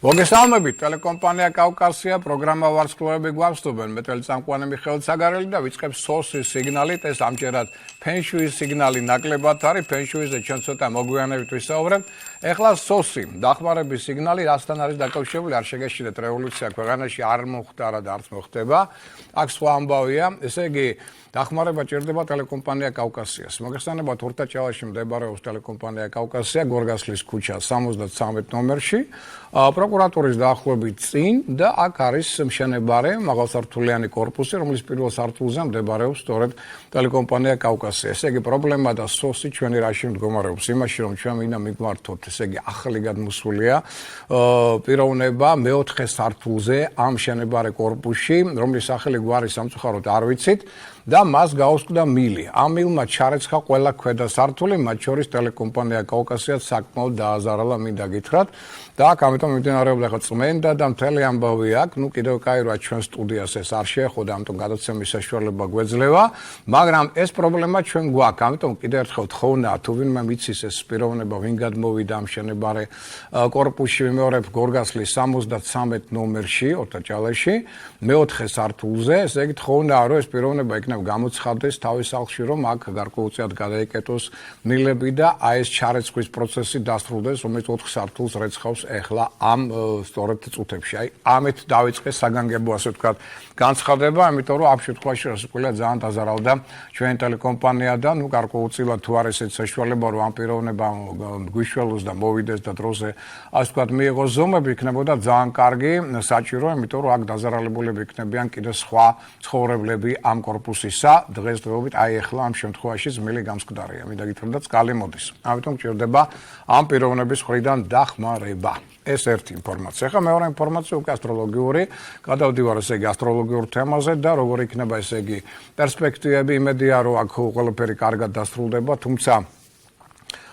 მოგესალმებით, ტელეკომპანია კავკასია, პროგრამა ვარსკვლავები გვამსწრებენ. მე წამყვანი მიხეილ ცაგარელი და ვიწყებ სოსის სიგნალით. ეს ამჯერად ფენშუის სიგნალი ნაკლებად არის. ფენშუიზე ჩვენ ცოტა მოგვიანებით ვისაუბრებთ. ეხლა სოსი, დახმარების სიგნალი რასთან არის დაკავშირებული? არ შეგეშინეთ, რევოლუცია ქვეყანაში არ მოხდა და არც მოხდება. აქ სხვა ამბავია. ესე იგი, დახმარება ჭირდება ტელეკომპანია კავკასიას. მოგესალმებით, თურთაჭალაში მდებარეობს ტელეკომპანია კავკასია, გორგასლის ქუჩა 73 ნომერში. პროკურატურის დაახლოებით წინ და აქ არის მშენებარე მაღალსართულიანი კორპუსი, რომლის პირველ სართულზე მდებარეობს სწორედ ტელეკომპანია კავკასია. ესე იგი, პრობლემა და სოსი ჩვენი რაში მდგომარეობს? იმაში, რომ ჩვენ მინდა მივმართოთ, ესე იგი, ახალი გადმოსულია პიროვნება მეოთხე სართულზე ამ მშენებარე კორპუსში, რომლის სახელი გვარი სამწუხაროდ არ ვიცით. და მას გაუსკვდა მილი. ამ მილმა ჩარეცხა ყველა ქვედა სართული, მათ შორის ტელეკომპანია კავკასიაც საკმაოდ დააზარალა, მინდა გითხრათ. და აქ ამიტომ მიმდინარეობდა ხა წმენდა და მთელი ამბავი აქ. ნუ კიდევ კაი რა ჩვენ სტუდიას ეს არ შეეხოდა, ამიტომ გადაცემის საშუალება გვეძლევა, მაგრამ ეს პრობლემა ჩვენ გვაქვს. ამიტომ კიდევ ერთხელ თხოვნა, თუ ვინმე მიცის ეს პიროვნება, ვინ გადმოვიდა ამ მშენებარე კორპუსში, ვიმეორებ გორგასლის 73 ნომერში, ორთაჭალაში, მეოთხე სართულზე. ესე იგი, თხოვნა რომ ეს პიროვნება იქნებ გამოცხადდეს თავის სახლში, რომ აქ გარკვეულწილად გადაიკეტოს მილები და აი ეს ჩარეცხვის პროცესი დასრულდეს, რომელიც 4 სართულს რეცხავს ეხლა ამ სწორედ წუთებში. აი ამით დაიწყეს საგანგებო, ასე ვთქვათ, განცხადება, იმიტომ რომ ამ შემთხვევაში რასაკვირველია ძალიან დაზარალდა ჩვენი ტელეკომპანია და ნუ გარკვეულწილად თუ არის ეს საშუალება, რომ ამ პიროვნებამ გვიშველოს და მოვიდეს და დროზე, ასე ვთქვათ, მიიღოს ზომები, იქნებოდა ძალიან კარგი, საჭირო, იმიტომ რომ აქ დაზარალებულები იქნებიან კიდე სხვა ცხოვრებლები ამ კორპუსისა. დღესდღეობით აი ეხლა ამ შემთხვევაში ძმილი გამსკვდარია. მინდა გითხრათ და წყალი მოდის. ამიტომ გჭირდება ამ პიროვნების მხრიდან დახმარება. ეს ერთი ინფორმაცია. ახლა მეორე ინფორმაცია უკვე ასტროლოგიური. გადავდივარ ესე იგი ასტროლოგიურ თემაზე და როგორ იქნება ესე იგი პერსპექტივები, იმედია რომ აქ ყველაფერი კარგად დასრულდება, თუმცა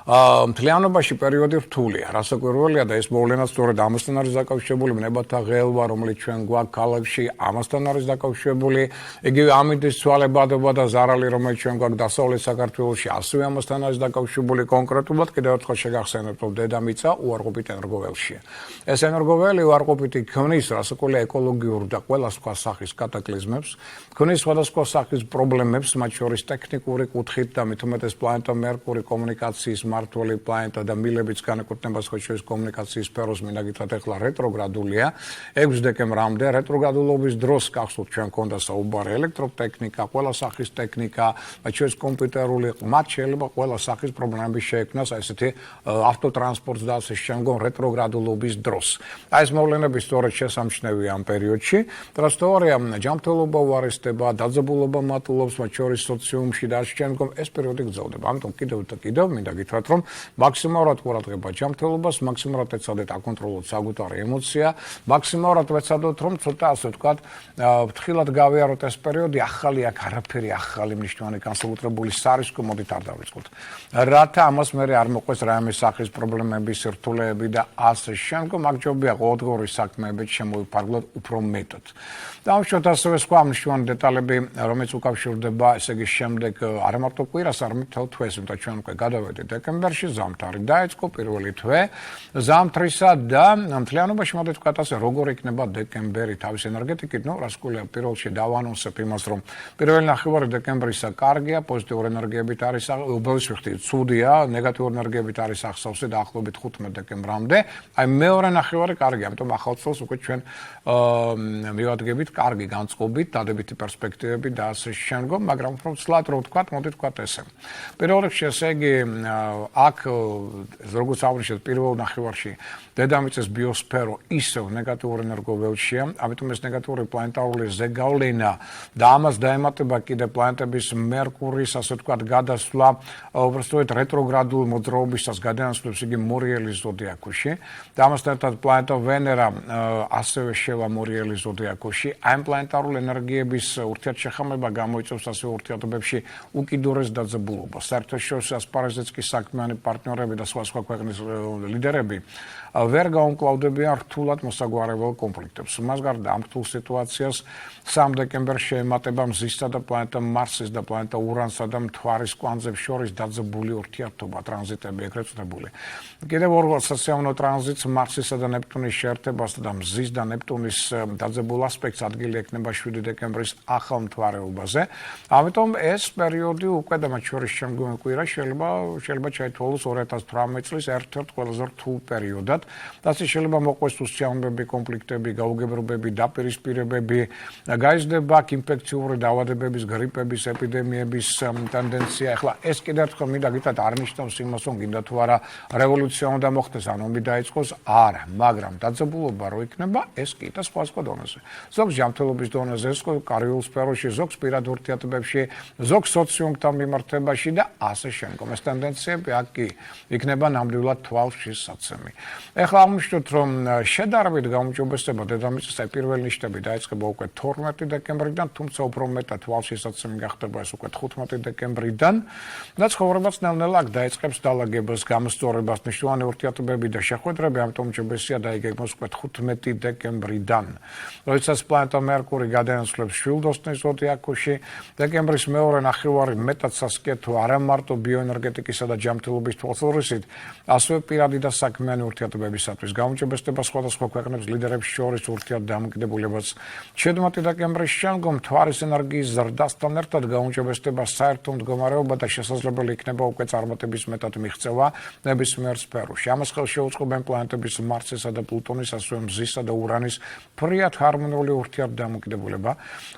მთლიანობაში პერიოდი რთულია. რასაკვირველია და ეს მოვლენაც სწორედ ამასთან არის დაკავშირებული, ნებათა ღელვა, რომელიც ჩვენ გვაქვს ქალაქში, ამასთან არის დაკავშირებული. იგივე ამინდის ცვალებადობა და ზარალი, რომელიც ჩვენ გვაქვს დასავლეთ საქართველოში, ასევე ამასთან არის დაკავშირებული. კონკრეტულად კიდევ ერთხელ შეგახსენებთ, რომ დედამიწა უარყოფით ენერგოველშია. ეს ენერგოველი უარყოფითი ქმნის რასაკვირველია ეკოლოგიურ და ყველა სხვა სახის კატაკლიზმებს, ქმნის სხვადასხვა სახის პრობლემებს, მათ შორის ტექნიკური კუთხით და მით უმეტეს პლანეტა მერკური კომუნიკაციის მართული პლანეტა და მილებიც განეკუთვნება სხვა შორის კომუნიკაციის სფეროს, მინდა გითხრათ, ეხლა რეტროგრადულია 6 დეკემბრამდე. რეტროგრადულობის დროს გახსოვთ ჩვენ გქონდა საუბარი ელექტროტექნიკა, ყველა სახის ტექნიკა, მათ შორის კომპიუტერული, მათ შეიძლება ყველა სახის პრობლემები შეექმნას აი ესეთი ავტოტრანსპორტს და ასე შემდგომ რეტროგრადულობის დროს. აი ეს მოვლენები სწორედ შესამჩნევია ამ პერიოდში. რაც თეორია ჯანმრთელობა უარესდება, დაძაბულობა მატულობს, მათ შორის სოციუმში და ასე შემდგომ ეს პერიოდი გრძელდება. ამიტომ კიდევ და კიდევ მინდა გითხრათ, რომ მაქსიმალურად ყურადღება ჯანმრთელობას, მაქსიმალურად ეცადეთ აკონტროლოთ საკუთარი ემოცია, მაქსიმალურად ეცადოთ, რომ ცოტა ასე ვთქვათ, ფრთხილად გავიაროთ ეს პერიოდი, ახალი აქ არაფერი ახალი მნიშვნელოვანი განსაკუთრებული სარისკო მოდით არ დავიწყოთ. რათა ამას მე არ მოყვეს რაიმე სახის პრობლემები, სირთულეები და ასე შემდგომ, აქ ჯობია ყოველდღიური საქმეებით შემოვიფარგლოთ უფრო მეტად. დავუშვათ ასევე სხვა მნიშვნელოვანი დეტალები, რომელიც უკავშირდება, ესე იგი, შემდეგ არა მარტო კვირას, არამედ მთელ თვეს, იმიტომ ჩვენ უკვე გადავედით დეკემბერში, ზამთარი დაიწყო, პირველი თვე ზამთრისა და მთლიანობაში მოდით ვთქვათ ასე, როგორ იქნება დეკემბერი თავის ენერგეტიკით. ნუ რასაკვირველია, პირველში დავანონსებ იმას, რომ პირველი ნახევარი დეკემბრისა კარგია, პოზიტიური ენერგიებით არის, უბედური ცუდია, ნეგატიური ენერგიებით არის ახსოვსი დაახლოებით 15 დეკემბრამდე. აი მეორე ნახევარი კარგია, ამიტომ ახალ წელს უკვე ჩვენ მივადგებით კარგი განწყობით, დადებითი პერსპექტივები და ასე შემდგომ, მაგრამ უფრო ცლად რო ვთქვათ, მოდით ვთქვათ ესე. პირველ რიგში ესე იგი აქ როგორც აღნიშნეთ პირველ ნახევარში დედამიწის ბიოსფერო ისევ ნეგატიური ენერგოველშია, ამიტომ ეს ნეგატიური პლანეტარული ზეგავლენა და ამას დაემატება კიდე პლანეტების მერკურის, ასე ვთქვათ, გადასვლა, უბრალოდ რეტროგრადულ მოძრაობისას გადაანაცვლებს იგი მორიელის ზოდიაქოში და ამასთან ერთად პლანეტა ვენერა ასევე შევა მორიელის ზოდიაქოში. ამ პლანეტარული ენერგიების ურთიერთშეხამება გამოიწვევს ასე ურთიერთობებში უკიდურეს დაძაბულობას. საერთაშორისო ასპარეზიც კი საქმიანი პარტნიორები და სხვა ქვეყნის ლიდერები ვერ გაუმკლავდებიან რთულად მოსაგვარებელ კონფლიქტებს. მას გარდა ამ რთულ სიტუაციას 3 დეკემბერს შეემატება მზისა და პლანეტა მარსის და პლანეტა ურანსა და მთვარის კვანძებს შორის დაძაბული ურთიერთობა, ტრანზიტები ეგრეთ წოდებული. კიდევ ორ სასიამოვნო ტრანზიტს მარსისა და ნეპტუნის შეერთებასა და მზის და ნეპტუნის დაძაბულ ასპექტს ადგილი ექნება 7 დეკემბრის ახალ მთვარეობაზე. ამიტომ ეს პერიოდი უკვე და მათ შორის შემდგომი კვირა შეიძლება ჩაითვალოს 2018 წლის ერთ-ერთ ყველაზე რთულ პერიოდად. ასე შეიძლება მოყვეს უსიამოვნებები, კონფლიქტები, გაუგებრობები, დაპირისპირებები, გაიზრდება ინფექციური დაავადებების, გრიპების, ეპიდემიების ტენდენცია. ეხლა ეს კიდევ ერთხელ მინდა გითხრათ, არ ნიშნავს იმას, რომ გინდა თუ არა რევოლუცია უნდა მოხდეს, ან ომი დაიწყოს, არა, მაგრამ დაძაბულობა რო იქნება, ეს კი და სხვა დონეზე. ზოგს ჯანმრთელობის დონეზე, ზოგს კარიერულ სფეროში, ზოგს პირად ურთიერთობებში, ზოგს სოციუმთან მიმართებაში და ასე შემდგომ. ეს ტენდენციები აქ კი იქნება ნამდვილად თვალშისაცემი. ეხლა აღმოჩნდით, რომ შედარებით გაუმჯობესება დედამიწის პირველი ნიშნები დაიწყება უკვე 12 დეკემბრიდან, თუმცა უფრო მეტად თვალშისაცემი გახდება ეს უკვე 15 დეკემბრიდან და ცხოვრებაც ნელ-ნელა აქ დაიწყებს დალაგებას, გამოსწორებას, მნიშვნელოვანი ურთიერთობები და შეხვედრები, ამიტომ უმჯობესია დაიგეგმოს უკვე 15 დეკემბრიდან. როდესაც პლანეტა მერკური გადაინაცვლებს შვილდოსნის ზოდიაქოში, დეკემბრის მეორე ნახევარი მეტად სასკეთო არა მარტო ბიოენერგეტიკისა და ჯანმრთელობის თვალსაზრისით, ასევე პირადი და საქმიანი ურთიერთობებისათვის. გაუმჯობესდება სხვადასხვა ქვეყნების ლიდერებს შორის ურთიერთდამოკიდებულებას. 17 დეკემბრის შემდგომ მთვარის ენერგიის ზრდასთან ერთად გაუმჯობესდება საერთო მდგომარეობა და შესაძლებელი იქნება უკვე წარმატების მეტად მიღწევა ნებისმიერ სფეროში. ამას ხელს შეუწყობენ პლანეტების მარსისა და პლუტონის, ასევე მზისა და ურანის ფრიად ჰარმონიული ურთიერთდამოკიდებულება.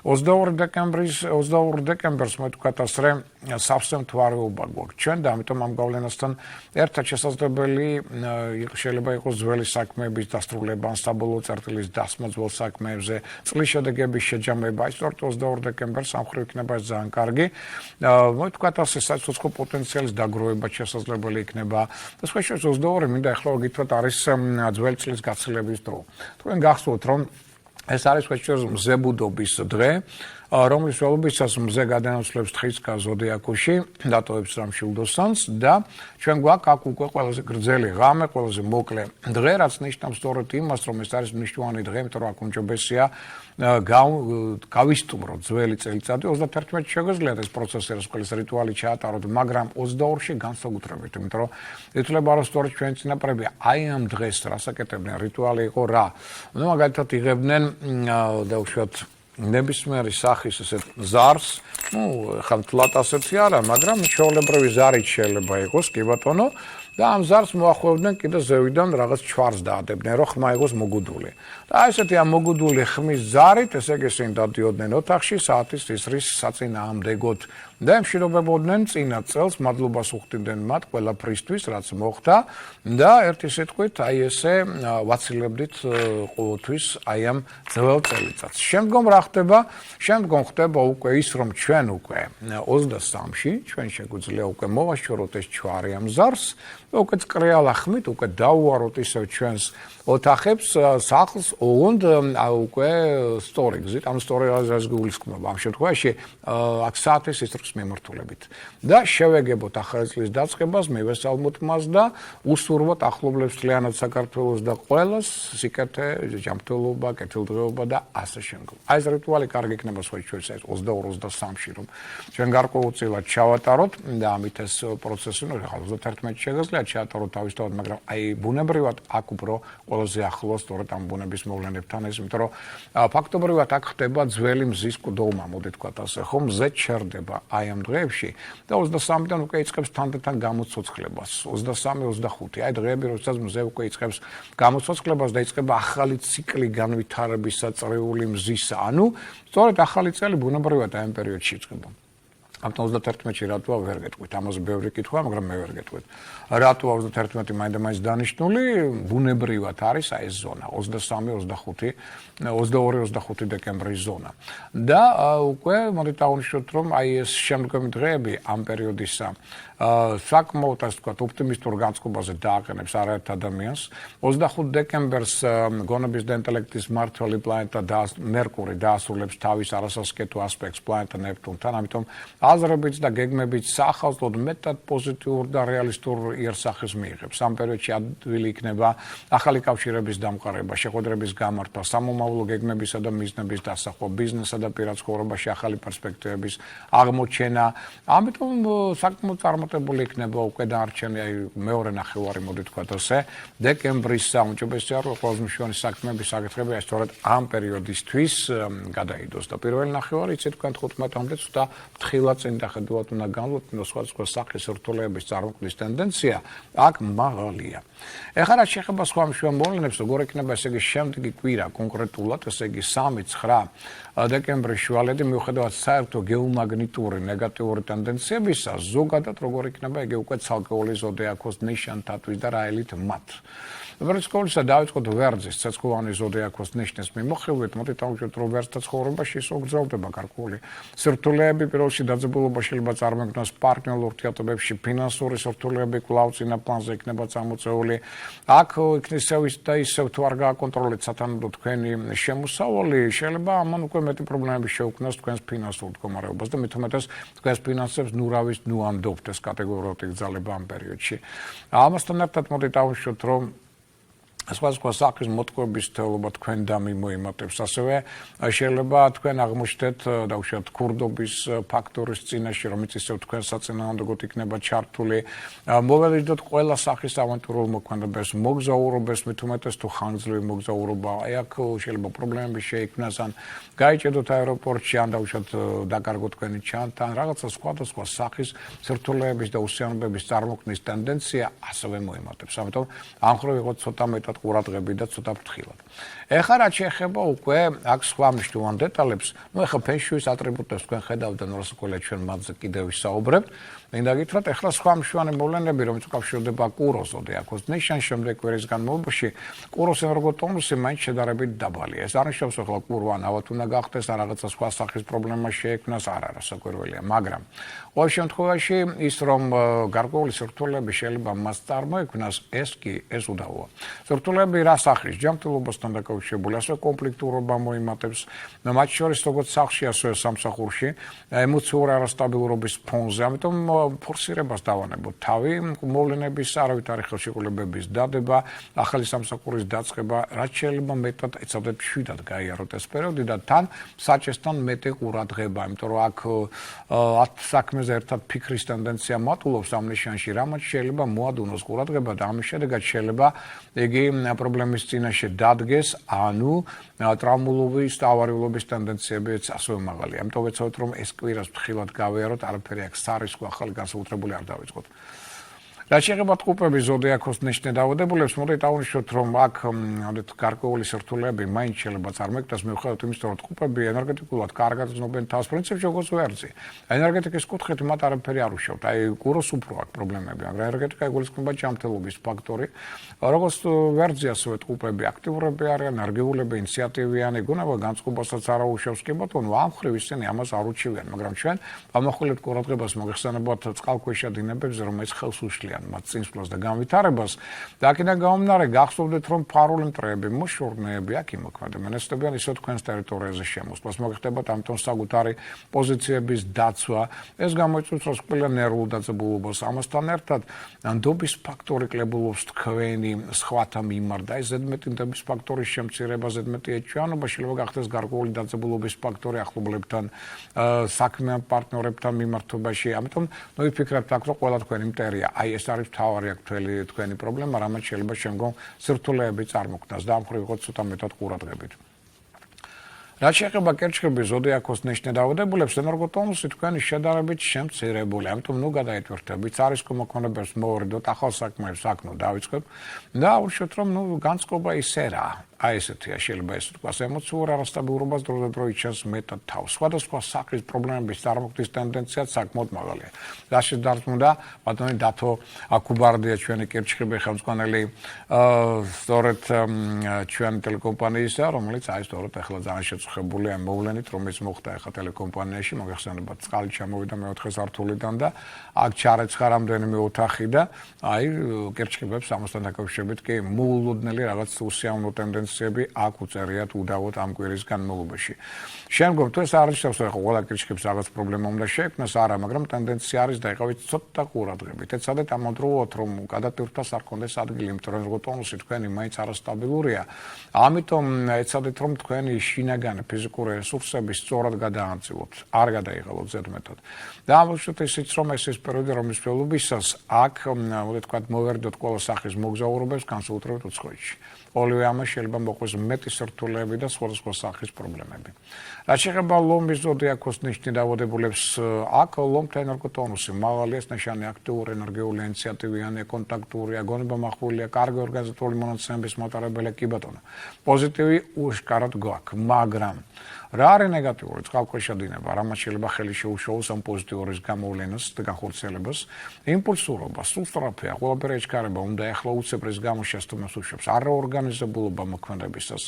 22 დეკემბერს მოითქვათ ასრე სავსე მთვარეობა გვაქვს ჩვენ და ამიტომ ამ გავლენასთან ერთად შესაძლებელი შეიძლება იყოს ძველი საქმეების დასრულება, საბოლოო წერტილის დასმა ძველ საქმეებზე, წლის შედეგების შეჯამება. სწორედ 22 დეკემბერს ამ მხრივ იქნება ეს ძალიან კარგი. მოითქვათ ასე საცოცხლო პოტენციალის დაგროვება შესაძლებელი იქნება. და სხვა შორის 22 მინდა ახლა გითხრათ არის ძველი წლის გაცილების დრო. თქვენ გახსოვთ რომ ეს არის სხვა შორის მზებუდობის დღე, რომლის ველობისას მზე გადაინაცვლებს თხისკა ზოდიაქოში, დატოვებს რამ შილდოსანს და ჩვენ გვაქვს აქ უკვე ყველაზე გრძელი ღამე, ყველაზე მოკლე დღე, რაც ნიშნავს სწორედ იმას, რომ ეს არის მნიშვნელოვანი დღე, იმიტომ რომ აქ უმჯობესია გავისტუმროთ ძველი წელიწადი. 31-ში შეგვიძლია ეს პროცესი რასკოლის რიტუალი ჩაატაროთ, მაგრამ 22-ში განსაკუთრებით, იმიტომ რომ ითვლება რომ სწორედ ჩვენი წინაპრები აი ამ დღეს რასაკეთებდნენ, რიტუალი იყო რა. ნუ მაგალითად იღებდნენ და უშუალოდ ნებისმიერი სახის ესეთ ზარს, ნუ ხა მთლად ასეთი არა, მაგრამ ჩვეულებრივი ზარით შეიძლება იყოს, კი ბატონო, და ამ ზარს მოახვევდნენ კიდე ზევიდან რაღაც ჩვარს დაადებდნენ, რომ ხმა იყოს მოგუდული. და ესეთი ამ მოგუდული ხმის ზარით, ესე იგი ისინი დადიოდნენ ოთახში, საათის ისრის საწინააღმდეგოდ და ემშვიდობებოდნენ წინა წელს, მადლობას უხდიდნენ მათ ყველაფრისთვის, რაც მოხდა და ერთი სიტყვით აი ესე ვაცილებდით ყოველთვის აი ამ ძველ წელიწადს. შემდგომ რა ხდება? შემდგომ ხდება უკვე ის, რომ ჩვენ უკვე 23-ში, ჩვენ შეგვიძლია უკვე მოვაშოროთ ეს ჩვარი ამ ზარს და უკვე წკრიალა ხმით უკვე დავუაროთ ისევ ჩვენს ოთახებს, სახლს, ოღონდ უკვე სწორი გზით, ამ სწორი აზრს გულისხმობა. ამ შემთხვევაში აქ საათის ისრვის მიმართულებით. და შევეგებოთ ახალი წლის დაწყებას, მივესალმოთ მას და უსურვოთ ახლობლებს მთლიანად საქართველოს და ყველას სიკეთე, ჯანმრთელობა, კეთილდღეობა და ასე შემდგომ. აი ეს რიტუალი კარგი იქნება სხვა ჩვენს 22-23-ში, რომ ჩვენ გარკვეულწილად ჩავატაროთ და ამით ეს პროცესი, ნუ 31-ში შეგვიძლია ჩაატაროთ თავისთავად, მაგრამ აი ბუნებრივად აქ უფრო ყველაზე ახლოს სწორედ ამ ბუნების მოვლენებთან ეს, იმიტომ რომ ფაქტობრივად აქ ხდება ძველი მზის ყდომა, მოდით ვთქვათ ასე, ხო, მზე ჩერდება აი ამ დღეებში და 23-დან უკვე იწყებს თანდათან გამოცოცხლებას. 23-25, აი დღეები, როდესაც მზე უკვე იწყებს გამოცოცხლებას და იწყება ახალი ციკლი განვითარებისა წრიული მზისა. ანუ სწორედ ახალი წელი ბუნებრივად აი ამ პერიოდში იწყება. ამიტომ 31-ში რატოა ვერ გეტყვით? ამაზე ბევრი კითხვა, მაგრამ მე ვერ გეტყვით. რატოა 31 მაინდა-მაინც დანიშნული? ბუნებრივად არის აი ეს ზონა 23-25, 22-25 დეკემბრის ზონა. და უკვე მოდით აღნიშნოთ, რომ აი ეს შემდგომი დღეები ამ პერიოდისა საკმაოდ ასე ვთქვათ ოპტიმისტურ განწყობაზე დააყენებს არაერთ ადამიანს. 25 დეკემბერს გონების და ინტელექტის მმართველი პლანეტა მერკური დაასრულებს თავის არასასკეთო ასპექტს პლანეტა ნეპტუნთან, ამიტომ აზრებიც და გეგმებიც საახალწლოდ მეტად პოზიტიურ და რეალისტურ იერსახეს მიიღებს. ამ პერიოდში ადვილი იქნება ახალი კავშირების დამყარება, შეხვედრების გამართვა, სამომავლო გეგმებისა და მიზნების დასახვა, ბიზნესსა და პირად ცხოვრებაში ახალი პერსპექტივების აღმოჩენა. ამიტომ საკმაოდ წარმატებული იქნება უკვე დარჩენი მეორე ნახევარი, მოდი ვთქვათ ასე, დეკემბრის საუნჯობესია, რომ ყველაზე მნიშვნელოვანი საქმეების საკითხები სწორედ ამ პერიოდისთვის გადაიდოს და პირველი ნახევარი იცით თქვენ 15-მდე ცოტა ფრთხილად წინ დახედულად უნდა განვლოთ, რომ სხვადასხვა სახის სრთულეების წარმოქმნის ტენდენცია აქ მაღალია. ეხლა რაც შეეხება სხვა მნიშვნელოვან მოვლენებს, როგორ იქნება ესე იგი შემდეგი კვირა კონკრეტულად, ესე იგი 3-9 დეკემბრის შუალედი, მიუხედავად საერთო გეომაგნიტური ნეგატიური ტენდენციებისა, ზოგადად როგორ იქნება იგი უკვე ცალკეული ზოდიაქოს ნიშანთათვის და რა ელით მათ. ვერცხლისა დავიწყოთ ვერძის ცეცხლოვანი ზოდიაქოს ნიშნის მიმოხილვით, მოდით დავუშვათ, რომ ვერძთა ცხოვრებაში ისო გრძელდება გარკვეული სირთულეები, პირველში დაძაბულობა შეიძლება წარმოქმნას პარტნიორულ ურთიერთობებში, ფინანსური სირთულეები კვლავ წინა პლანზე იქნება წამოწეული. აქ ისევ და ისევ თუ არ გააკონტროლეთ სათანადო თქვენი შემოსავალი, შეიძლება ამან უკვე მეტი პრობლემები შეუქმნას თქვენს ფინანსურ მდგომარეობას და მით უმეტეს თქვენს ფინანსებს ნურავის ნუამდობთ ეს კატეგორიულად იგრძელება ამ პერიოდში. ამასთან ერთად მოდით დავუშვათ, რომ სხვადასხვა სახის მოტყუების თეულობა თქვენ დამიმოიმატებს, ასევე შეიძლება თქვენ აღმოჩნდეთ დავუშვათ ქურდობის ფაქტორის წინაშე, რომელიც ისევ თქვენ საწინააღმდეგოდ იქნება ჩართული. მოვედით ყველა სახის ავანტურულ მოქმედებას, მოგზაურობას, მით უმეტეს თუ ხანგრძლივი მოგზაურობა, აქ შეიძლება პრობლემები შეიქმნას, ან გაიჭედოთ აეროპორტში, ან დავუშვათ დაკარგოთ თქვენი ჩანთა, ან რაღაცა სხვადასხვა სახის სირთულეების და უსიამოვნებების წარმოქმნის ტენდენცია ასევე მოიმატებს. ამიტომ ამ მხრივ იყო ცოტა მეტად ყურადღები და ცოტა ფრთხილად. ეხლა რაც შეეხება უკვე აქ სხვა მნიშვნელოვან დეტალებს, ეხლა ფენშუის ატრიბუტებს თქვენ ხედავთ და ნორასკოლია ჩვენ მათზე კიდევ ვისაუბრებთ. მინდა გითხრათ, ეხლა სხვა მნიშვნელოვანი მოვლენები, რომელიც უკავშირდება კუროს ზოდიაქოს ნიშანს, შემდეგ კვირის განმავლობაში კუროს ენერგოტონუსი მაინც შედარებით დაბალია. ეს არნიშნავს, ეხლა კურვა ნავად უნდა გახდეს, ან რაღაცა სხვა სახის პრობლემა შეექმნას, არ არის საკურველია, მაგრამ ყოველ შემთხვევაში ის რომ გარკვეული სირთულეები შეიძლება მას წარმოექმნას, ეს უდავოა. სირთულეები რა სახის? ჯანმრთელობასთან დაკავშირებული, ასევე კონფლიქტურობა მოიმატებს, მათ შორის როგორც სახლში, ასევე სამსახურში, ემოციური არასტაბილურობის ფონზე, ამიტომ ფორსირებას დავანებოთ თავი, მოვლენების არავითარი ხელშეკრულებების დადება, ახალი სამსახურის დაწყება, რაც შეიძლება მეტად ეცადეთ მშვიდად გაიაროთ ეს პერიოდი და თან საჭესთან მეტი ყურადღება, იმიტომ რომ აქ საქმეზე ერთად ფიქრის ტენდენცია მატულობს ამ ნიშანში, რამაც შეიძლება მოადუნოს ყურადღება და ამის შედეგად შეიძლება იგი პრობლემის წინაშე დადგეს, ანუ ტრაუმულობის და ავარიულობის ტენდენციებიც ასევე მაღალია. ამიტომ ვეცადოთ, რომ ეს კვირას ფრთხილად გავიაროთ, არაფერი აქ სარისკო ახალი განსაკუთრებული არ დავიწყოთ. რაც შეეხება ტყუპების ზოდიაქოს ნიშნე დაავადებულებს, მოდით აღნიშნოთ, რომ აქ გარკვეული სირთულეები მაინც შეიძლება წარმოექმნას, მიუხედავად იმისა, რომ ტყუპები ენერგეტიკულად კარგად ცნობენ თავს პრინციპში, როგორც ვერძი. ენერგეტიკის კუთხით მათ არაფერი არ უშევთ. აი კუროს უფრო აქვს პრობლემები, მაგრამ ენერგეტიკა იგულისხმება ჯანმრთელობის ფაქტორი. როგორც ვერძი, ასევე ტყუპები აქტიურები არიან, ენერგიულები, ინიციატივიანი, გუნება განწყობასაც არ აუშევს კი ბატონო, ამ მხრივ ისინი ამას არ უჩივიან, მაგრამ ჩვენ ამახვილებთ ყურადღებას მოგეხსენებათ წყალქვეშა დინებებზე, რომელიც ხელს უშლიან მათ წინსვლას და განვითარებას და აქედან გამომდინარე გახსოვდეთ, რომ ფარული მტრეები, მოშორნეები აქ იმოქმედებენ, ესწრებიან ისო თქვენს ტერიტორიაზე შემოსვლას, მოგეხდებათ ამიტომ საკუთარი პოზიციების დაცვა, ეს გამოიწვევს რასკვლელ ნერვულ დაძაბულობას, ამასთან ერთად ნდობის ფაქტორი კლებულობს თქვენი სხვათა მიმართ და ეს ზედმეტი ნდობის ფაქტორის შემცირება, ზედმეტი ეჭვიანობა შეიძლება გახდეს გარკვეული დაძაბულობის ფაქტორი ახლობლებთან, საქმიან პარტნიორებთან მიმართობაში, ამიტომ ნოიფიქრებთ აქ, რომ ყველა თქვენი მტერია, აი ეს არის მთავარი თქვენი პრობლემა, რამაც შეიძლება შემდგომ სირთულეები წარმოქმნას და ამ მხრივ იყო ცოტა მეტად ყურადღებით. რაც შეეხება კერჩხების ზოდიაქოს ნიშნე დაავადებულებს, ენერგოტონუსი თქვენი შედარებით შემცირებული, ამიტომ ნუ გადაიტვირთებით, სარისკო მოქმედებებს მოვარდოთ, ახალ საქმეებს აქ ნუ დავიწყებ და აუშვათ, რომ განწყობა ისე რა. აი ესეთია, შეიძლება ეს თქვას ემოციური არასტაბილურობას დროდადრო იჩენს მეტად თავს. სხვადასხვა სახის პრობლემების წარმოქმნის ტენდენციაც საკმაოდ მაღალია. რაშიც დარწმუნდა ბატონი დათო აკუბარდია ჩვენი კირჩხიბი ხელმძღვანელი სწორედ ჩვენი ტელეკომპანიისა, რომელიც აი სწორედ ახლა ძალიან შეწუხებულია ამ მოვლენით, რომელიც მოხდა ახლა ტელეკომპანიაში, მოგეხსენებათ, წყალი ჩამოვიდა მეოთხე სართულიდან და აქ ჩარეცხა რამდენიმე ოთახი და აი კირჩხიბებს ამასთან დაკავშირებით კი მოულოდნელი რაღაც უსიამოვნო ტენდენციები აქ უწერიათ უდავოდ ამ კვირის განმავლობაში. შემდგომ თუ ეს არ ნიშნავს, რომ ყველა კირჩხიბს რაღაც პრობლემა უნდა შეექმნას, არა, მაგრამ ტენდენცია არის და იყავით ცოტა ყურადღებით. ეცადეთ ამავდროულად, რომ გადატვირთვას არ კონდეს ადგილი, იმიტომ რომ ტონუსი თქვენი მაინც არასტაბილურია. ამიტომ ეცადეთ, რომ თქვენი შინაგანი ფიზიკური რესურსები სწორად გადაამწივოთ, არ გადაიღალოთ ზედმეტად. და ამბობთ ისიც, რომ ეს ის პერიოდი, რომლის მსვლელობისას აქ, მოდით ვთქვათ, მოვერდოთ ყველა სახის მოგზაურობებს განსაკუთრებით უცხოეთში. Oливე ამას შეიძლება მოყვეს მეტი სირთულეები და სხვადასხვა სახის პრობლემები. რაც შეეხება ლომის ზოდიაქოს ნიშნით დავადებულებს, აქ ლომთა ენერგოტონუსი მაღალია, ნიშანი აქტიური, ენერგიული, ინიციატივიანი, კონტაქტურია, გონება მახვილია, კარგი ორგანიზატორული მონაცემების მატარებელი კი ბატონო. პოზიტივი უშკარად გვაქვს, მაგრამ რა არის ნეგატიური წყალქვეშა დინება, რამაც შეიძლება ხელი შეუშოვოს ამ პოზიტიურის გამოვლენას და განხორციელებას, იმპულსურობა, სულსტრაფია, ყველაფერი ეჩქარება, უნდა ეხლა უცებრის გამოშესტომას უშვებს, არაორგანიზებულობა მოქმედებისას.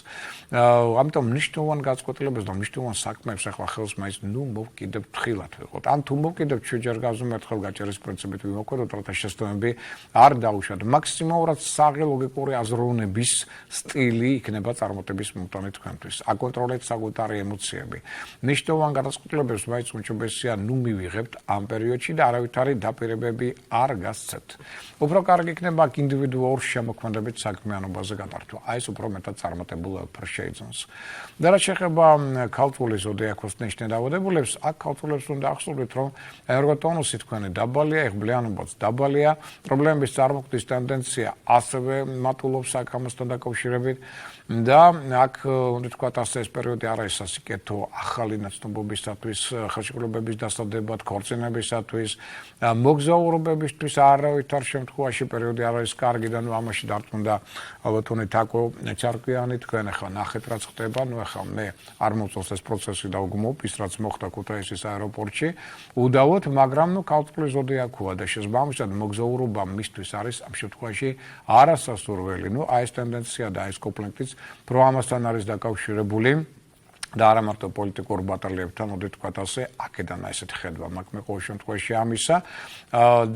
ამიტომ მნიშვნელოვან გაწყვეტილებას და მნიშვნელოვან საქმეებს ახლა ხელს მაინც მოვკიდებთ ხილად ვიყოთ. ან თუ მოვკიდებთ შეჯერ გაზომერთხელ გაჭერის პრინციპით ვიმოქმედოთ, რათა შეცდომები არ დაუშვათ. მაქსიმალურად საღი ლოგიკური აზროვნების სტილი იქნება წარმატების მომტანი თქვენთვის. აკონტროლეთ საკუთარი ემოციები. Მნიშვნელოვან გადაწყვეტილებებს მაინც უმჯობესია მივიღებთ ამ პერიოდში და არავითარი დაპირებები არ გასცეთ. უფრო კარგი იქნება ინდივიდუალურ შემოქმედებით საქმიანობაზე გატართვა. აი ეს უფრო მეტად წარმატებულ უფრო შეიძინოს. და რაც შეეხება ქალწულის ზოდიაქოს ნიშნით დავადებულებს, აქ ქალწულებს უნდა ახსოვდეთ, რომ ენერგოტონუსი თქვენი დაბალია, ეხბლიანობაც დაბალია, პრობლემების წარმოქმნის ტენდენცია ასევე მატულობს აქ ამასთან დაკავშირებით. და აქ უნდა თქვათ ასე ეს პერიოდი არ არის სასიკეთო ახალი ნაცნობობისათვის, ხელშეკრულებების დასადებად, ქორწინებისათვის, მოგზაურობებისთვის არავითარ შემთხვევაში პერიოდი არ არის კარგი და ამაში დარწმუნდა ალბათონი თაკო ჩარკვიანი თქვენ ახლა ნახეთ რაც ხდება, ახლა მე არ მოწონს ეს პროცესი და ვგმობ ის რაც მოხდა ქუთაისის აეროპორტში, უდავოდ, მაგრამ ქალწულის ზოდიაქოა და შესაბამისად მოგზაურობა მისთვის არის ამ შემთხვევაში არასასურველი. აი ეს ტენდენცია და ეს კომპლექტიც Pro ამასთან არის დაკავშირებული და არა მარტო პოლიტიკურ ბატალიებთან, მოდით ვთქვათ ასე, აქედან ესეთი ხედვა მაქვს მე ყოველ შემთხვევაში ამისა